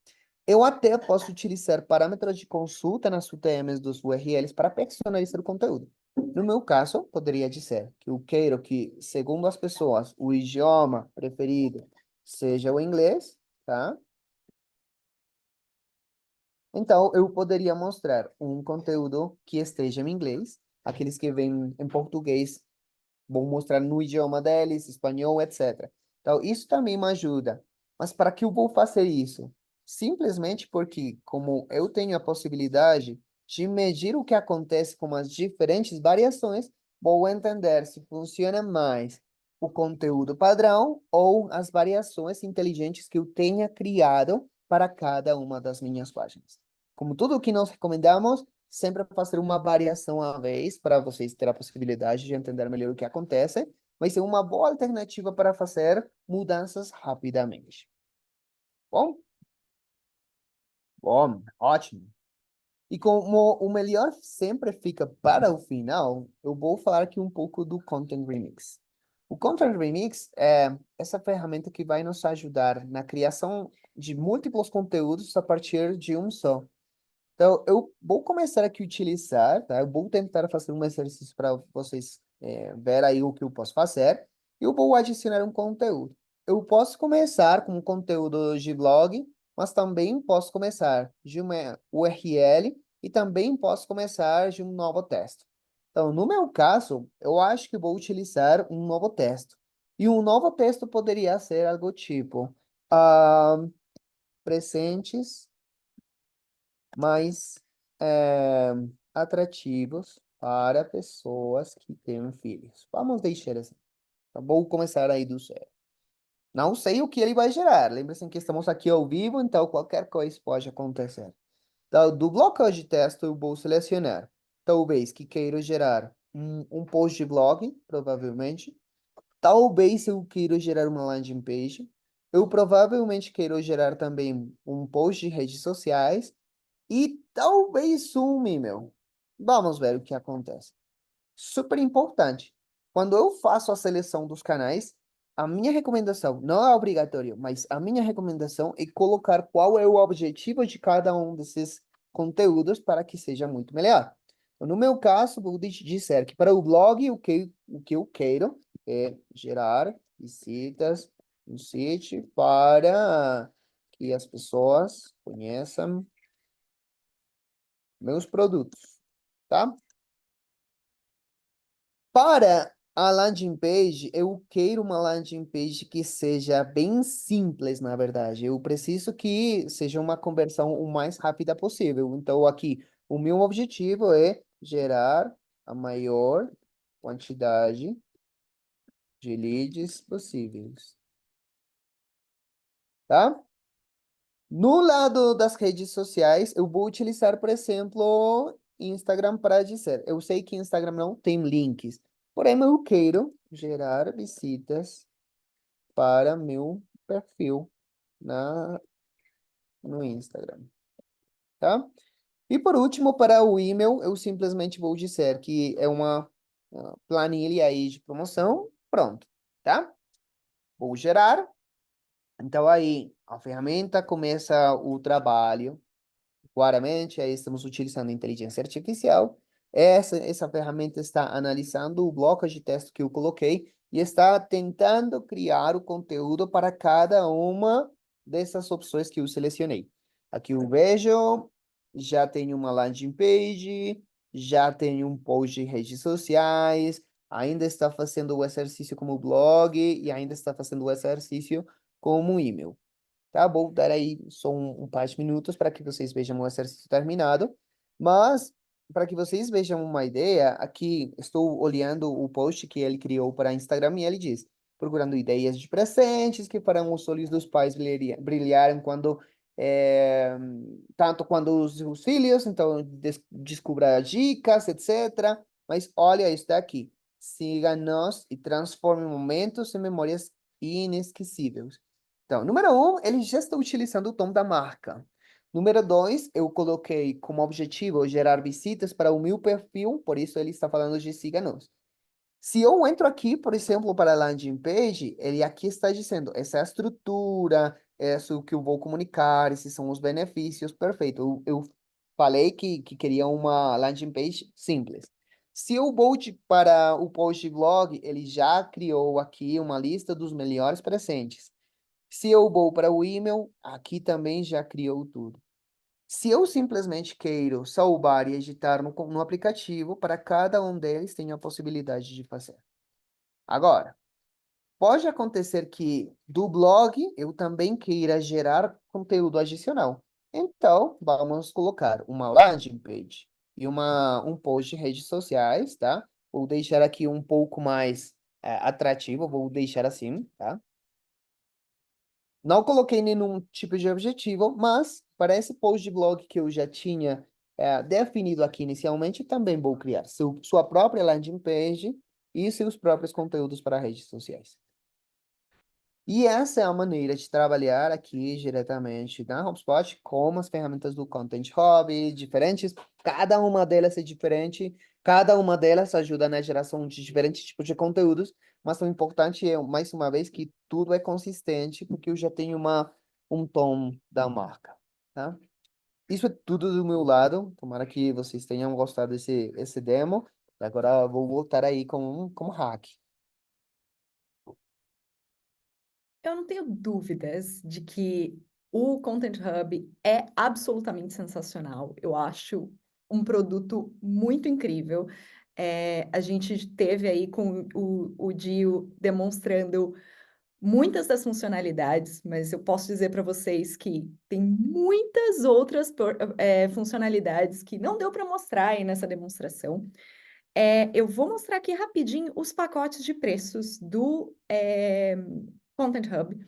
Eu até posso utilizar parâmetros de consulta nas UTMs dos URLs para personalizar o conteúdo. No meu caso, poderia dizer que eu quero que, segundo as pessoas, o idioma preferido seja o inglês, tá? Então, eu poderia mostrar um conteúdo que esteja em inglês, aqueles que vêm em português vou mostrar no idioma deles, espanhol, etc. Então, isso também me ajuda. Mas para que eu vou fazer isso? Simplesmente porque, como eu tenho a possibilidade de medir o que acontece com as diferentes variações, vou entender se funciona mais o conteúdo padrão ou as variações inteligentes que eu tenha criado para cada uma das minhas páginas. Como tudo o que nós recomendamos, sempre fazer uma variação à vez para vocês terem a possibilidade de entender melhor o que acontece, vai ser uma boa alternativa para fazer mudanças rapidamente. Bom? Bom, ótimo. E como o melhor sempre fica para o final, eu vou falar aqui um pouco do Content Remix. O Content Remix é essa ferramenta que vai nos ajudar na criação de múltiplos conteúdos a partir de um só. Então, eu vou começar aqui a utilizar, tá? Eu vou tentar fazer um exercício para vocês ver aí o que eu posso fazer. Eu vou adicionar um conteúdo. Eu posso começar com um conteúdo de blog, mas também posso começar de uma URL e também posso começar de um novo texto. Então, no meu caso, eu acho que vou utilizar um novo texto. E um novo texto poderia ser algo tipo presentes mais atrativos para pessoas que têm filhos. Vamos deixar assim. Então, vou começar aí do zero. Não sei o que ele vai gerar. Lembre-se que estamos aqui ao vivo, então qualquer coisa pode acontecer. Então, do bloco de texto, eu vou selecionar. Talvez que queira gerar um post de blog, provavelmente. Talvez eu queira gerar uma landing page. Eu provavelmente quero gerar também um post de redes sociais. E talvez um e-mail. Vamos ver o que acontece. Super importante. Quando eu faço a seleção dos canais, a minha recomendação, não é obrigatório, mas a minha recomendação é colocar qual é o objetivo de cada um desses conteúdos para que seja muito melhor. Então, no meu caso, vou dizer que para o blog, o que eu quero é gerar visitas no site para que as pessoas conheçam meus produtos, tá? Para a landing page, eu quero uma landing page que seja bem simples, na verdade. Eu preciso que seja uma conversão o mais rápida possível. Então, aqui, o meu objetivo é gerar a maior quantidade de leads possíveis, tá? No lado das redes sociais, eu vou utilizar, por exemplo, Instagram para dizer. Eu sei que Instagram não tem links, porém eu quero gerar visitas para meu perfil no Instagram, tá? E por último, para o e-mail, eu simplesmente vou dizer que é uma planilha aí de promoção, pronto, tá? Vou gerar. Então aí a ferramenta começa o trabalho. Claramente, aí estamos utilizando a inteligência artificial. Essa ferramenta está analisando o bloco de texto que eu coloquei e está tentando criar o conteúdo para cada uma dessas opções que eu selecionei. Aqui eu vejo, já tenho uma landing page, já tenho um post de redes sociais, ainda está fazendo o exercício como blog e ainda está fazendo o exercício como e-mail. Tá? Vou dar aí só um par de minutos para que vocês vejam o exercício terminado. Mas, para que vocês vejam uma ideia, aqui estou olhando o post que ele criou para Instagram e ele diz: procurando ideias de presentes que farão os olhos dos pais brilharem quando, tanto quando os filhos, então descubra dicas, etc. Mas olha isso daqui. Siga-nos e transforme momentos em memórias inesquecíveis. Então, número 1, ele já está utilizando o tom da marca. Número 2, eu coloquei como objetivo gerar visitas para o meu perfil, por isso ele está falando de siga-nos. Se eu entro aqui, por exemplo, para a landing page, ele aqui está dizendo, essa é a estrutura, essa é o que eu vou comunicar, esses são os benefícios, perfeito. Eu falei que queria uma landing page simples. Se eu vou para o post de blog, ele já criou aqui uma lista dos melhores presentes. Se eu vou para o e-mail, aqui também já criou tudo. Se eu simplesmente quero salvar e editar no aplicativo, para cada um deles tem a possibilidade de fazer. Agora, pode acontecer que do blog eu também queira gerar conteúdo adicional. Então, vamos colocar uma landing page e um post de redes sociais, tá? Vou deixar aqui um pouco mais atrativo, vou deixar assim, tá? Não coloquei nenhum tipo de objetivo, mas para esse post de blog que eu já tinha definido aqui inicialmente, também vou criar sua própria landing page e seus próprios conteúdos para redes sociais. E essa é a maneira de trabalhar aqui diretamente na HubSpot com as ferramentas do Content Hub, diferentes, cada uma delas é diferente, cada uma delas ajuda na geração de diferentes tipos de conteúdos, mas o importante é, mais uma vez, que tudo é consistente, porque eu já tenho um tom da marca, tá? Isso é tudo do meu lado, tomara que vocês tenham gostado desse demo, agora eu vou voltar aí como hack. Eu não tenho dúvidas de que o Content Hub é absolutamente sensacional. Eu acho um produto muito incrível. A gente teve aí com o Dio demonstrando muitas das funcionalidades, mas eu posso dizer para vocês que tem muitas outras funcionalidades que não deu para mostrar aí nessa demonstração. Eu vou mostrar aqui rapidinho os pacotes de preços do Content Hub.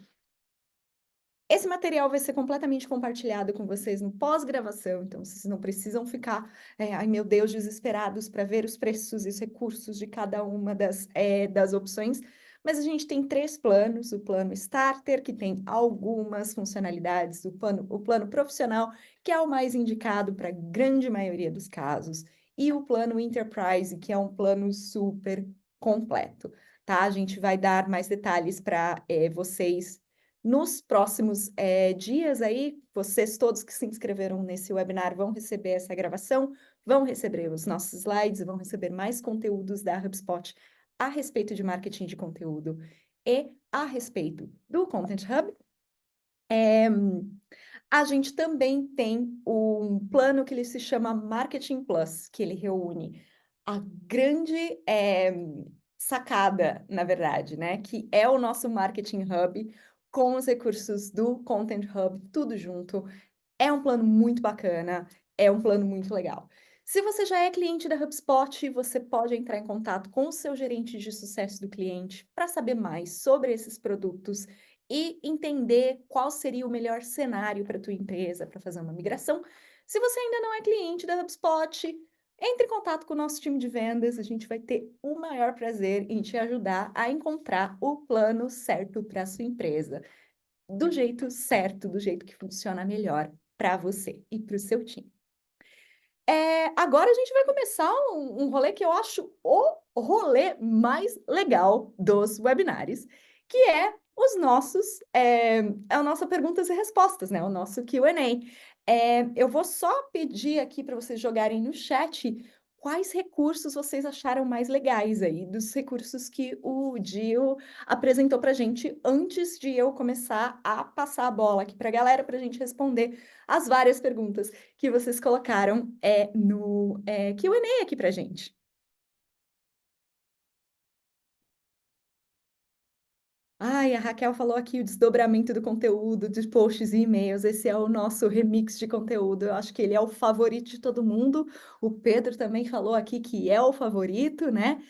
Esse material vai ser completamente compartilhado com vocês no pós-gravação, então vocês não precisam ficar, ai meu Deus, desesperados para ver os preços e os recursos de cada uma das opções. Mas a gente tem 3 planos: o plano Starter, que tem algumas funcionalidades, o plano Profissional, que é o mais indicado para a grande maioria dos casos, e o plano Enterprise, que é um plano super completo, tá? A gente vai dar mais detalhes para vocês nos próximos dias aí. Vocês todos que se inscreveram nesse webinar vão receber essa gravação, vão receber os nossos slides, vão receber mais conteúdos da HubSpot a respeito de marketing de conteúdo e a respeito do Content Hub. A gente também tem um plano que ele se chama Marketing Plus, que ele reúne a grande sacada, na verdade, né? Que é o nosso Marketing Hub com os recursos do Content Hub, tudo junto. É um plano muito bacana, é um plano muito legal. Se você já é cliente da HubSpot, você pode entrar em contato com o seu gerente de sucesso do cliente para saber mais sobre esses produtos e entender qual seria o melhor cenário para a tua empresa para fazer uma migração. Se você ainda não é cliente da HubSpot, entre em contato com o nosso time de vendas, a gente vai ter o maior prazer em te ajudar a encontrar o plano certo para a sua empresa, do jeito certo, do jeito que funciona melhor para você e para o seu time. Agora a gente vai começar um rolê que eu acho o rolê mais legal dos webinários, que é os nossos, a nossa perguntas e respostas, né? O nosso Q&A. Eu vou só pedir aqui para vocês jogarem no chat quais recursos vocês acharam mais legais aí, dos recursos que o Dio apresentou para a gente antes de eu começar a passar a bola aqui para a galera, para a gente responder as várias perguntas que vocês colocaram no Q&A aqui para a gente. Ai, a Raquel falou aqui o desdobramento do conteúdo, de posts e e-mails. Esse é o nosso remix de conteúdo. Eu acho que ele é o favorito de todo mundo. O Pedro também falou aqui que é o favorito, né?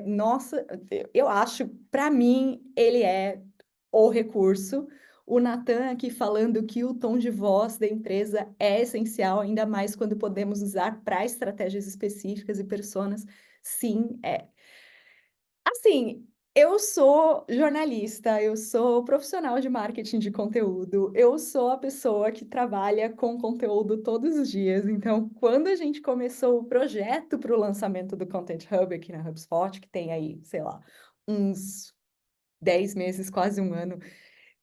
Nossa, eu acho, para mim, ele é o recurso. O Natan aqui falando que o tom de voz da empresa é essencial, ainda mais quando podemos usar para estratégias específicas e personas. Sim, é. Assim, eu sou jornalista, eu sou profissional de marketing de conteúdo, eu sou a pessoa que trabalha com conteúdo todos os dias. Então, quando a gente começou o projeto para o lançamento do Content Hub aqui na HubSpot, que tem aí, sei lá, uns 10 meses, quase um ano,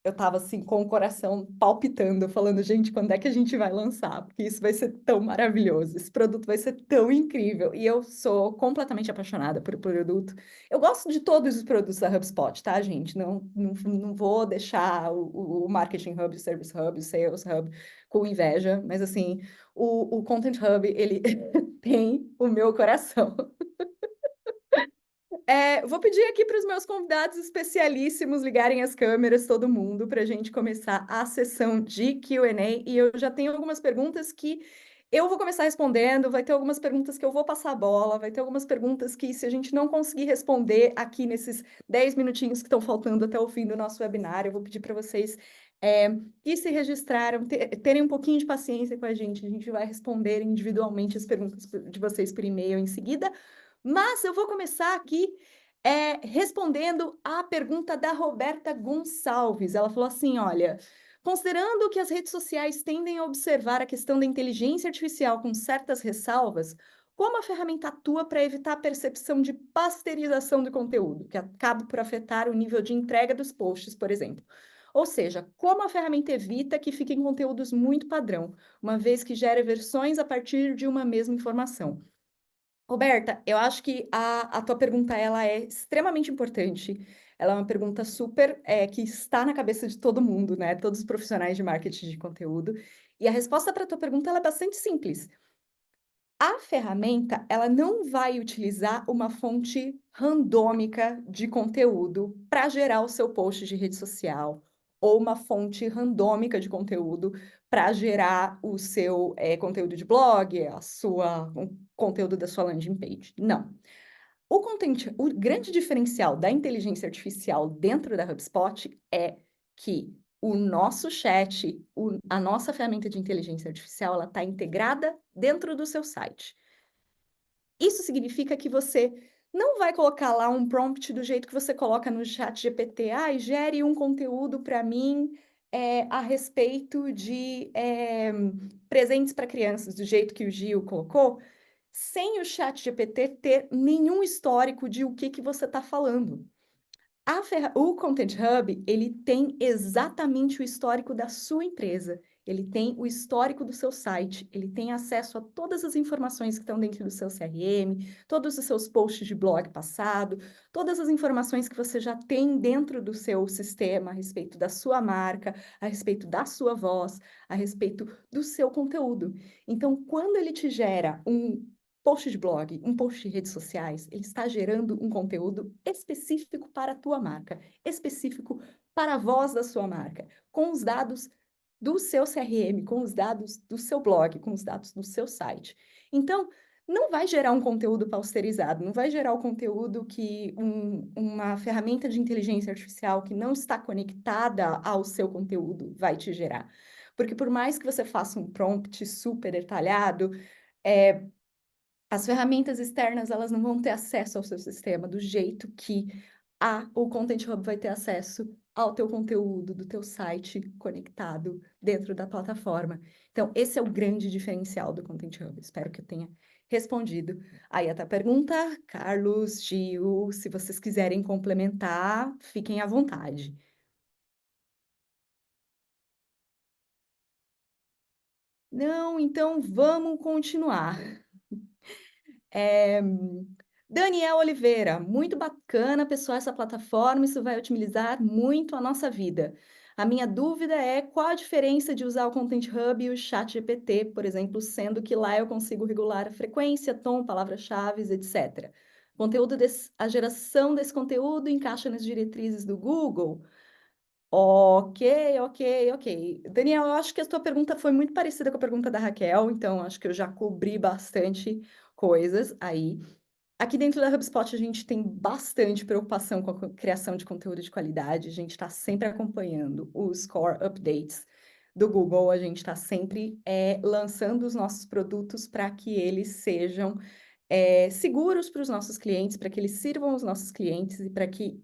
eu tava assim com o coração palpitando, falando, gente, quando é que a gente vai lançar? Porque isso vai ser tão maravilhoso, esse produto vai ser tão incrível. E eu sou completamente apaixonada por produto. Eu gosto de todos os produtos da HubSpot, tá, gente? Não vou deixar o Marketing Hub, o Service Hub, o Sales Hub com inveja, mas assim, o Content Hub, ele tem o meu coração. Vou pedir aqui para os meus convidados especialíssimos ligarem as câmeras, todo mundo, para a gente começar a sessão de Q&A. E eu já tenho algumas perguntas que eu vou começar respondendo, vai ter algumas perguntas que eu vou passar a bola, vai ter algumas perguntas que, se a gente não conseguir responder aqui nesses 10 minutinhos que estão faltando até o fim do nosso webinar, eu vou pedir para vocês que se registraram, terem um pouquinho de paciência com a gente vai responder individualmente as perguntas de vocês por e-mail em seguida. Mas eu vou começar aqui respondendo a pergunta da Roberta Gonçalves. Ela falou assim, olha, considerando que as redes sociais tendem a observar a questão da inteligência artificial com certas ressalvas, como a ferramenta atua para evitar a percepção de pasteurização do conteúdo, que acaba por afetar o nível de entrega dos posts, por exemplo? Ou seja, como a ferramenta evita que fiquem conteúdos muito padrão, uma vez que gera versões a partir de uma mesma informação? Roberta, eu acho que a tua pergunta ela é extremamente importante. Ela é uma pergunta super que está na cabeça de todo mundo, né? Todos os profissionais de marketing de conteúdo. E a resposta para a tua pergunta ela é bastante simples. A ferramenta, ela não vai utilizar uma fonte randômica de conteúdo para gerar o seu post de rede social, ou uma fonte randômica de conteúdo para gerar o seu conteúdo de blog, o conteúdo da sua landing page. Não. O grande diferencial da inteligência artificial dentro da HubSpot é que o nosso chat, a nossa ferramenta de inteligência artificial, ela está integrada dentro do seu site. Isso significa que você não vai colocar lá um prompt do jeito que você coloca no chat GPT. Gere um conteúdo para mim a respeito de presentes para crianças, do jeito que o Gil colocou, sem o chat GPT ter nenhum histórico de o que você está falando. O Content Hub, ele tem exatamente o histórico da sua empresa, ele tem o histórico do seu site, ele tem acesso a todas as informações que estão dentro do seu CRM, todos os seus posts de blog passado, todas as informações que você já tem dentro do seu sistema a respeito da sua marca, a respeito da sua voz, a respeito do seu conteúdo. Então, quando ele te gera um post de blog, um post de redes sociais, ele está gerando um conteúdo específico para a tua marca, específico para a voz da sua marca, com os dados do seu CRM, com os dados do seu blog, com os dados do seu site. Então, não vai gerar um conteúdo pausterizado, não vai gerar o conteúdo que uma ferramenta de inteligência artificial que não está conectada ao seu conteúdo vai te gerar. Porque por mais que você faça um prompt super detalhado, as ferramentas externas, elas não vão ter acesso ao seu sistema do jeito que o Content Hub vai ter acesso ao teu conteúdo, do teu site conectado dentro da plataforma. Então, esse é o grande diferencial do Content Hub. Espero que eu tenha respondido aí a tua pergunta. Carlos, Gil, se vocês quiserem complementar, fiquem à vontade. Não, então vamos continuar. Daniel Oliveira, muito bacana, pessoal, essa plataforma, isso vai otimizar muito a nossa vida. A minha dúvida é qual a diferença de usar o Content Hub e o ChatGPT, por exemplo, sendo que lá eu consigo regular a frequência, tom, palavras-chave, etc. A geração desse conteúdo encaixa nas diretrizes do Google? Ok. Daniel, eu acho que a tua pergunta foi muito parecida com a pergunta da Raquel, então acho que eu já cobri bastante coisas aí. Aqui dentro da HubSpot, a gente tem bastante preocupação com a criação de conteúdo de qualidade. A gente está sempre acompanhando os core updates do Google. A gente está sempre lançando os nossos produtos para que eles sejam seguros para os nossos clientes, para que eles sirvam os nossos clientes e para que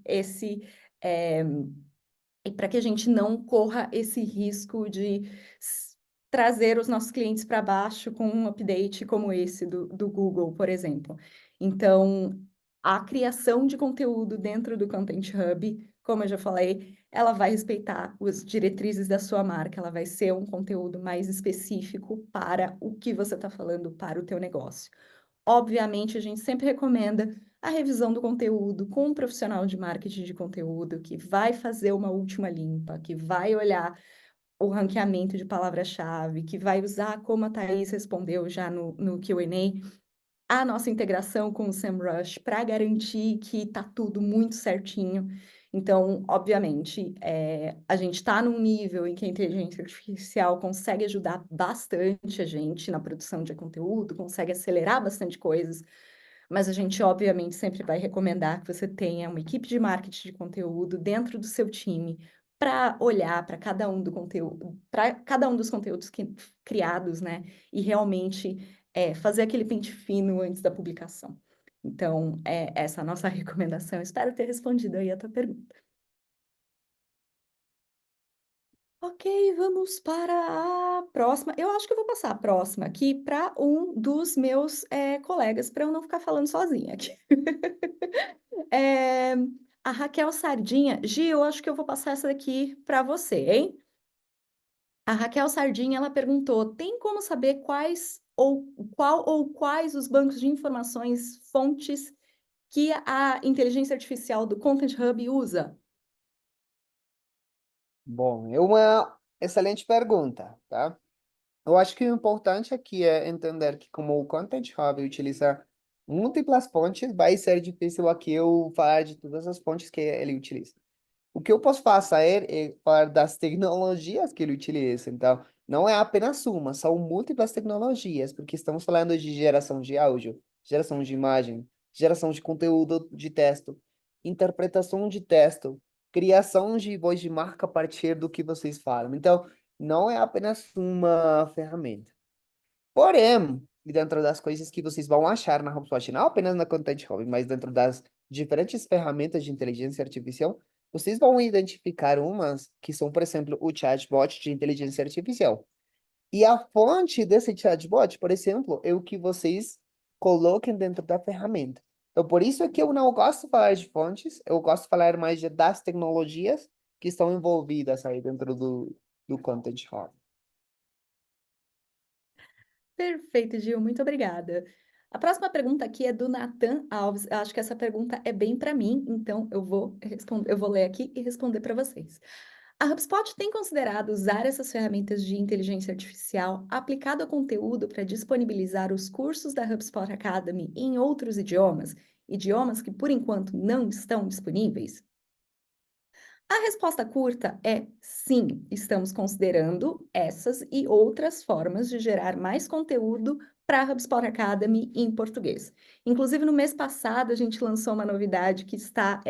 a gente não corra esse risco de trazer os nossos clientes para baixo com um update como esse do Google, por exemplo. Então, a criação de conteúdo dentro do Content Hub, como eu já falei, ela vai respeitar as diretrizes da sua marca, ela vai ser um conteúdo mais específico para o que você está falando para o teu negócio. Obviamente, a gente sempre recomenda a revisão do conteúdo com um profissional de marketing de conteúdo que vai fazer uma última limpa, que vai olhar o ranqueamento de palavra-chave, que vai usar, como a Thaís respondeu já no Q&A, a nossa integração com o SEMrush para garantir que está tudo muito certinho. Então, obviamente, a gente está num nível em que a inteligência artificial consegue ajudar bastante a gente na produção de conteúdo, consegue acelerar bastante coisas, mas a gente, obviamente, sempre vai recomendar que você tenha uma equipe de marketing de conteúdo dentro do seu time para olhar para cada um dos conteúdos criados, né? E realmente fazer aquele pente fino antes da publicação. Então, essa é a nossa recomendação. Espero ter respondido aí a tua pergunta. Ok, vamos para a próxima. Eu acho que eu vou passar a próxima aqui para um dos meus colegas, para eu não ficar falando sozinha aqui. A Raquel Sardinha. Gi, eu acho que eu vou passar essa daqui para você, hein? A Raquel Sardinha, ela perguntou, tem como saber quais os bancos de informações, fontes que a inteligência artificial do Content Hub usa? Bom, é uma excelente pergunta, tá? Eu acho que o importante aqui é entender que como o Content Hub utiliza múltiplas fontes, vai ser difícil aqui eu falar de todas as fontes que ele utiliza. O que eu posso fazer é falar das tecnologias que ele utiliza. Então, não é apenas uma, são múltiplas tecnologias, porque estamos falando de geração de áudio, geração de imagem, geração de conteúdo de texto, interpretação de texto, criação de voz de marca a partir do que vocês falam. Então, não é apenas uma ferramenta. Porém, dentro das coisas que vocês vão achar na HubSpot, não apenas na Content Hub, mas dentro das diferentes ferramentas de inteligência artificial, vocês vão identificar umas que são, por exemplo, o chatbot de inteligência artificial. E a fonte desse chatbot, por exemplo, é o que vocês coloquem dentro da ferramenta. Então, por isso é que eu não gosto de falar de fontes, eu gosto de falar mais das tecnologias que estão envolvidas aí dentro do Content Hub. Perfeito, Gil, muito obrigada. A próxima pergunta aqui é do Nathan Alves. Eu acho que essa pergunta é bem para mim, então eu vou responder, eu vou ler aqui e responder para vocês. A HubSpot tem considerado usar essas ferramentas de inteligência artificial aplicado a conteúdo para disponibilizar os cursos da HubSpot Academy em outros idiomas, idiomas que por enquanto não estão disponíveis? A resposta curta é sim, estamos considerando essas e outras formas de gerar mais conteúdo para a HubSpot Academy em português. Inclusive, no mês passado, a gente lançou uma novidade que está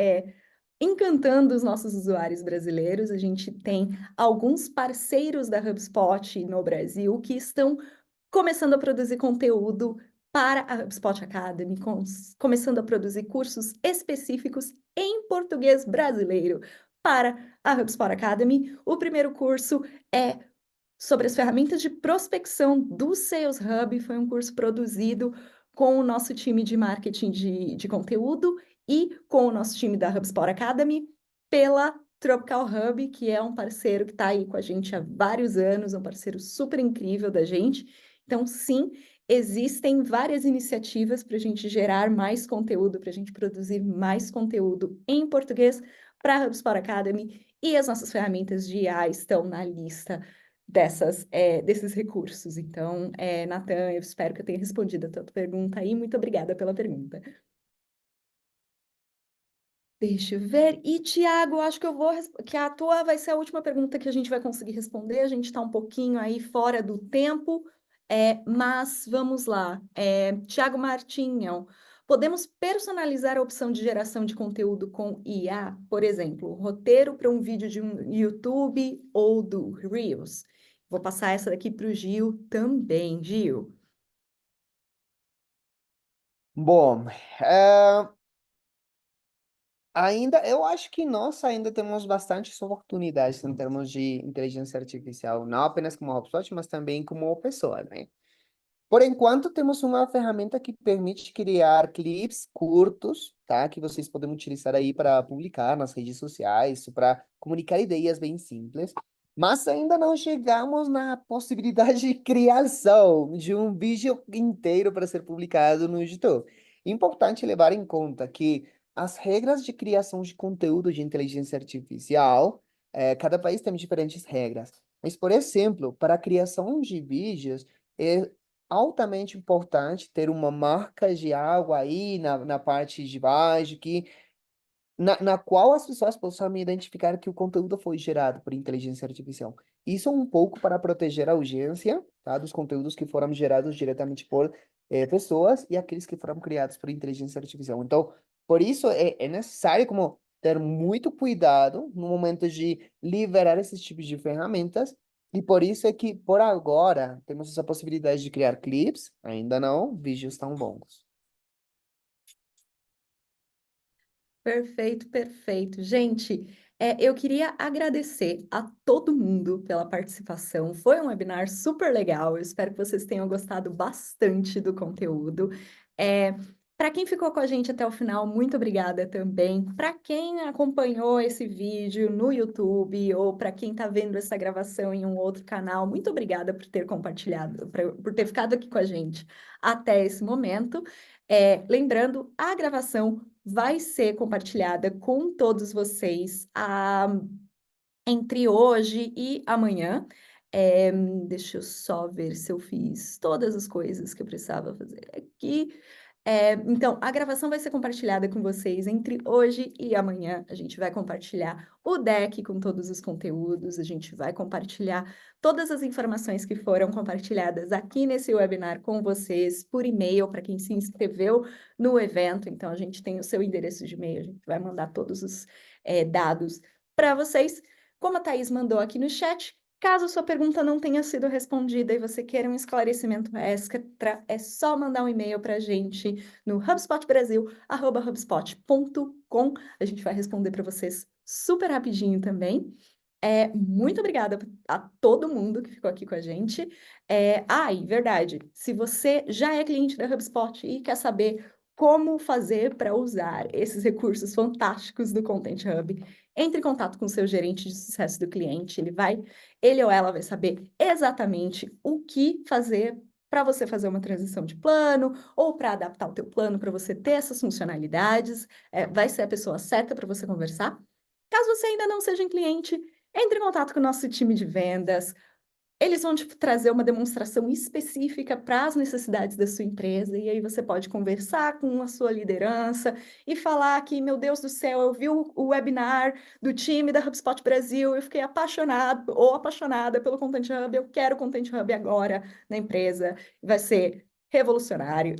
encantando os nossos usuários brasileiros. A gente tem alguns parceiros da HubSpot no Brasil que estão começando a produzir conteúdo para a HubSpot Academy, começando a produzir cursos específicos em português brasileiro para a HubSpot Academy. O primeiro curso é sobre as ferramentas de prospecção do Sales Hub. Foi um curso produzido com o nosso time de marketing de conteúdo e com o nosso time da HubSpot Academy pela Tropical Hub, que é um parceiro que está aí com a gente há vários anos, um parceiro super incrível da gente. Então, sim, existem várias iniciativas para a gente gerar mais conteúdo, para a gente produzir mais conteúdo em português para a HubSpot Academy, e as nossas ferramentas de IA estão na lista desses recursos. Então, Nathan, eu espero que eu tenha respondido a tua pergunta aí. Muito obrigada pela pergunta. Deixa eu ver. E, Tiago, acho que que a tua vai ser a última pergunta que a gente vai conseguir responder. A gente está um pouquinho aí fora do tempo, mas vamos lá. Tiago Martinho, podemos personalizar a opção de geração de conteúdo com IA? Por exemplo, roteiro para um vídeo de um YouTube ou do Reels. Vou passar essa daqui para o Gil também. Gil. Bom, eu acho que nós ainda temos bastantes oportunidades em termos de inteligência artificial, não apenas como HubSpot, mas também como pessoa, né? Por enquanto, temos uma ferramenta que permite criar clipes curtos, tá? Que vocês podem utilizar aí para publicar nas redes sociais, para comunicar ideias bem simples. Mas ainda não chegamos na possibilidade de criação de um vídeo inteiro para ser publicado no YouTube. Importante levar em conta que as regras de criação de conteúdo de inteligência artificial, cada país tem diferentes regras. Mas, por exemplo, para a criação de vídeos, é altamente importante ter uma marca de água aí na parte de baixo, na qual as pessoas possam identificar que o conteúdo foi gerado por inteligência artificial. Isso é um pouco para proteger a audiência, tá, dos conteúdos que foram gerados diretamente por pessoas e aqueles que foram criados por inteligência artificial. Então, por isso é necessário como ter muito cuidado no momento de liberar esses tipos de ferramentas. E por isso é que, por agora, temos essa possibilidade de criar clips, ainda não vídeos tão longos. Perfeito, perfeito. Gente, eu queria agradecer a todo mundo pela participação. Foi um webinar super legal. Eu espero que vocês tenham gostado bastante do conteúdo. Para quem ficou com a gente até o final, muito obrigada também. Para quem acompanhou esse vídeo no YouTube ou para quem está vendo essa gravação em um outro canal, muito obrigada por ter compartilhado, por ter ficado aqui com a gente até esse momento. Lembrando, a gravação vai ser compartilhada com todos vocês entre hoje e amanhã. Deixa eu só ver se eu fiz todas as coisas que eu precisava fazer aqui. Então, a gravação vai ser compartilhada com vocês entre hoje e amanhã. A gente vai compartilhar o deck com todos os conteúdos, a gente vai compartilhar todas as informações que foram compartilhadas aqui nesse webinar com vocês por e-mail, para quem se inscreveu no evento. Então, a gente tem o seu endereço de e-mail, a gente vai mandar todos os dados para vocês. Como a Thaís mandou aqui no chat, caso sua pergunta não tenha sido respondida e você queira um esclarecimento extra, é só mandar um e-mail para a gente no hubspotbrasil@hubspot.com. A gente vai responder para vocês super rapidinho também. Muito obrigada a todo mundo que ficou aqui com a gente. E verdade, se você já é cliente da HubSpot e quer saber como fazer para usar esses recursos fantásticos do Content Hub, entre em contato com o seu gerente de sucesso do cliente. Ele ou ela vai saber exatamente o que fazer para você fazer uma transição de plano ou para adaptar o teu plano para você ter essas funcionalidades. Vai ser a pessoa certa para você conversar. Caso você ainda não seja um cliente, entre em contato com o nosso time de vendas. Eles vão te trazer uma demonstração específica para as necessidades da sua empresa, e aí você pode conversar com a sua liderança e falar que, meu Deus do céu, eu vi o webinar do time da HubSpot Brasil, eu fiquei apaixonado ou apaixonada pelo Content Hub, eu quero o Content Hub agora na empresa. Vai ser revolucionário.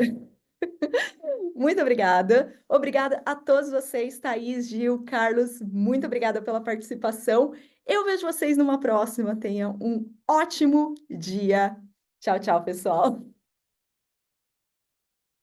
Muito obrigada. Obrigada a todos vocês, Thaís, Gil, Carlos. Muito obrigada pela participação. Eu vejo vocês numa próxima. Tenham um ótimo dia. Tchau, tchau, pessoal.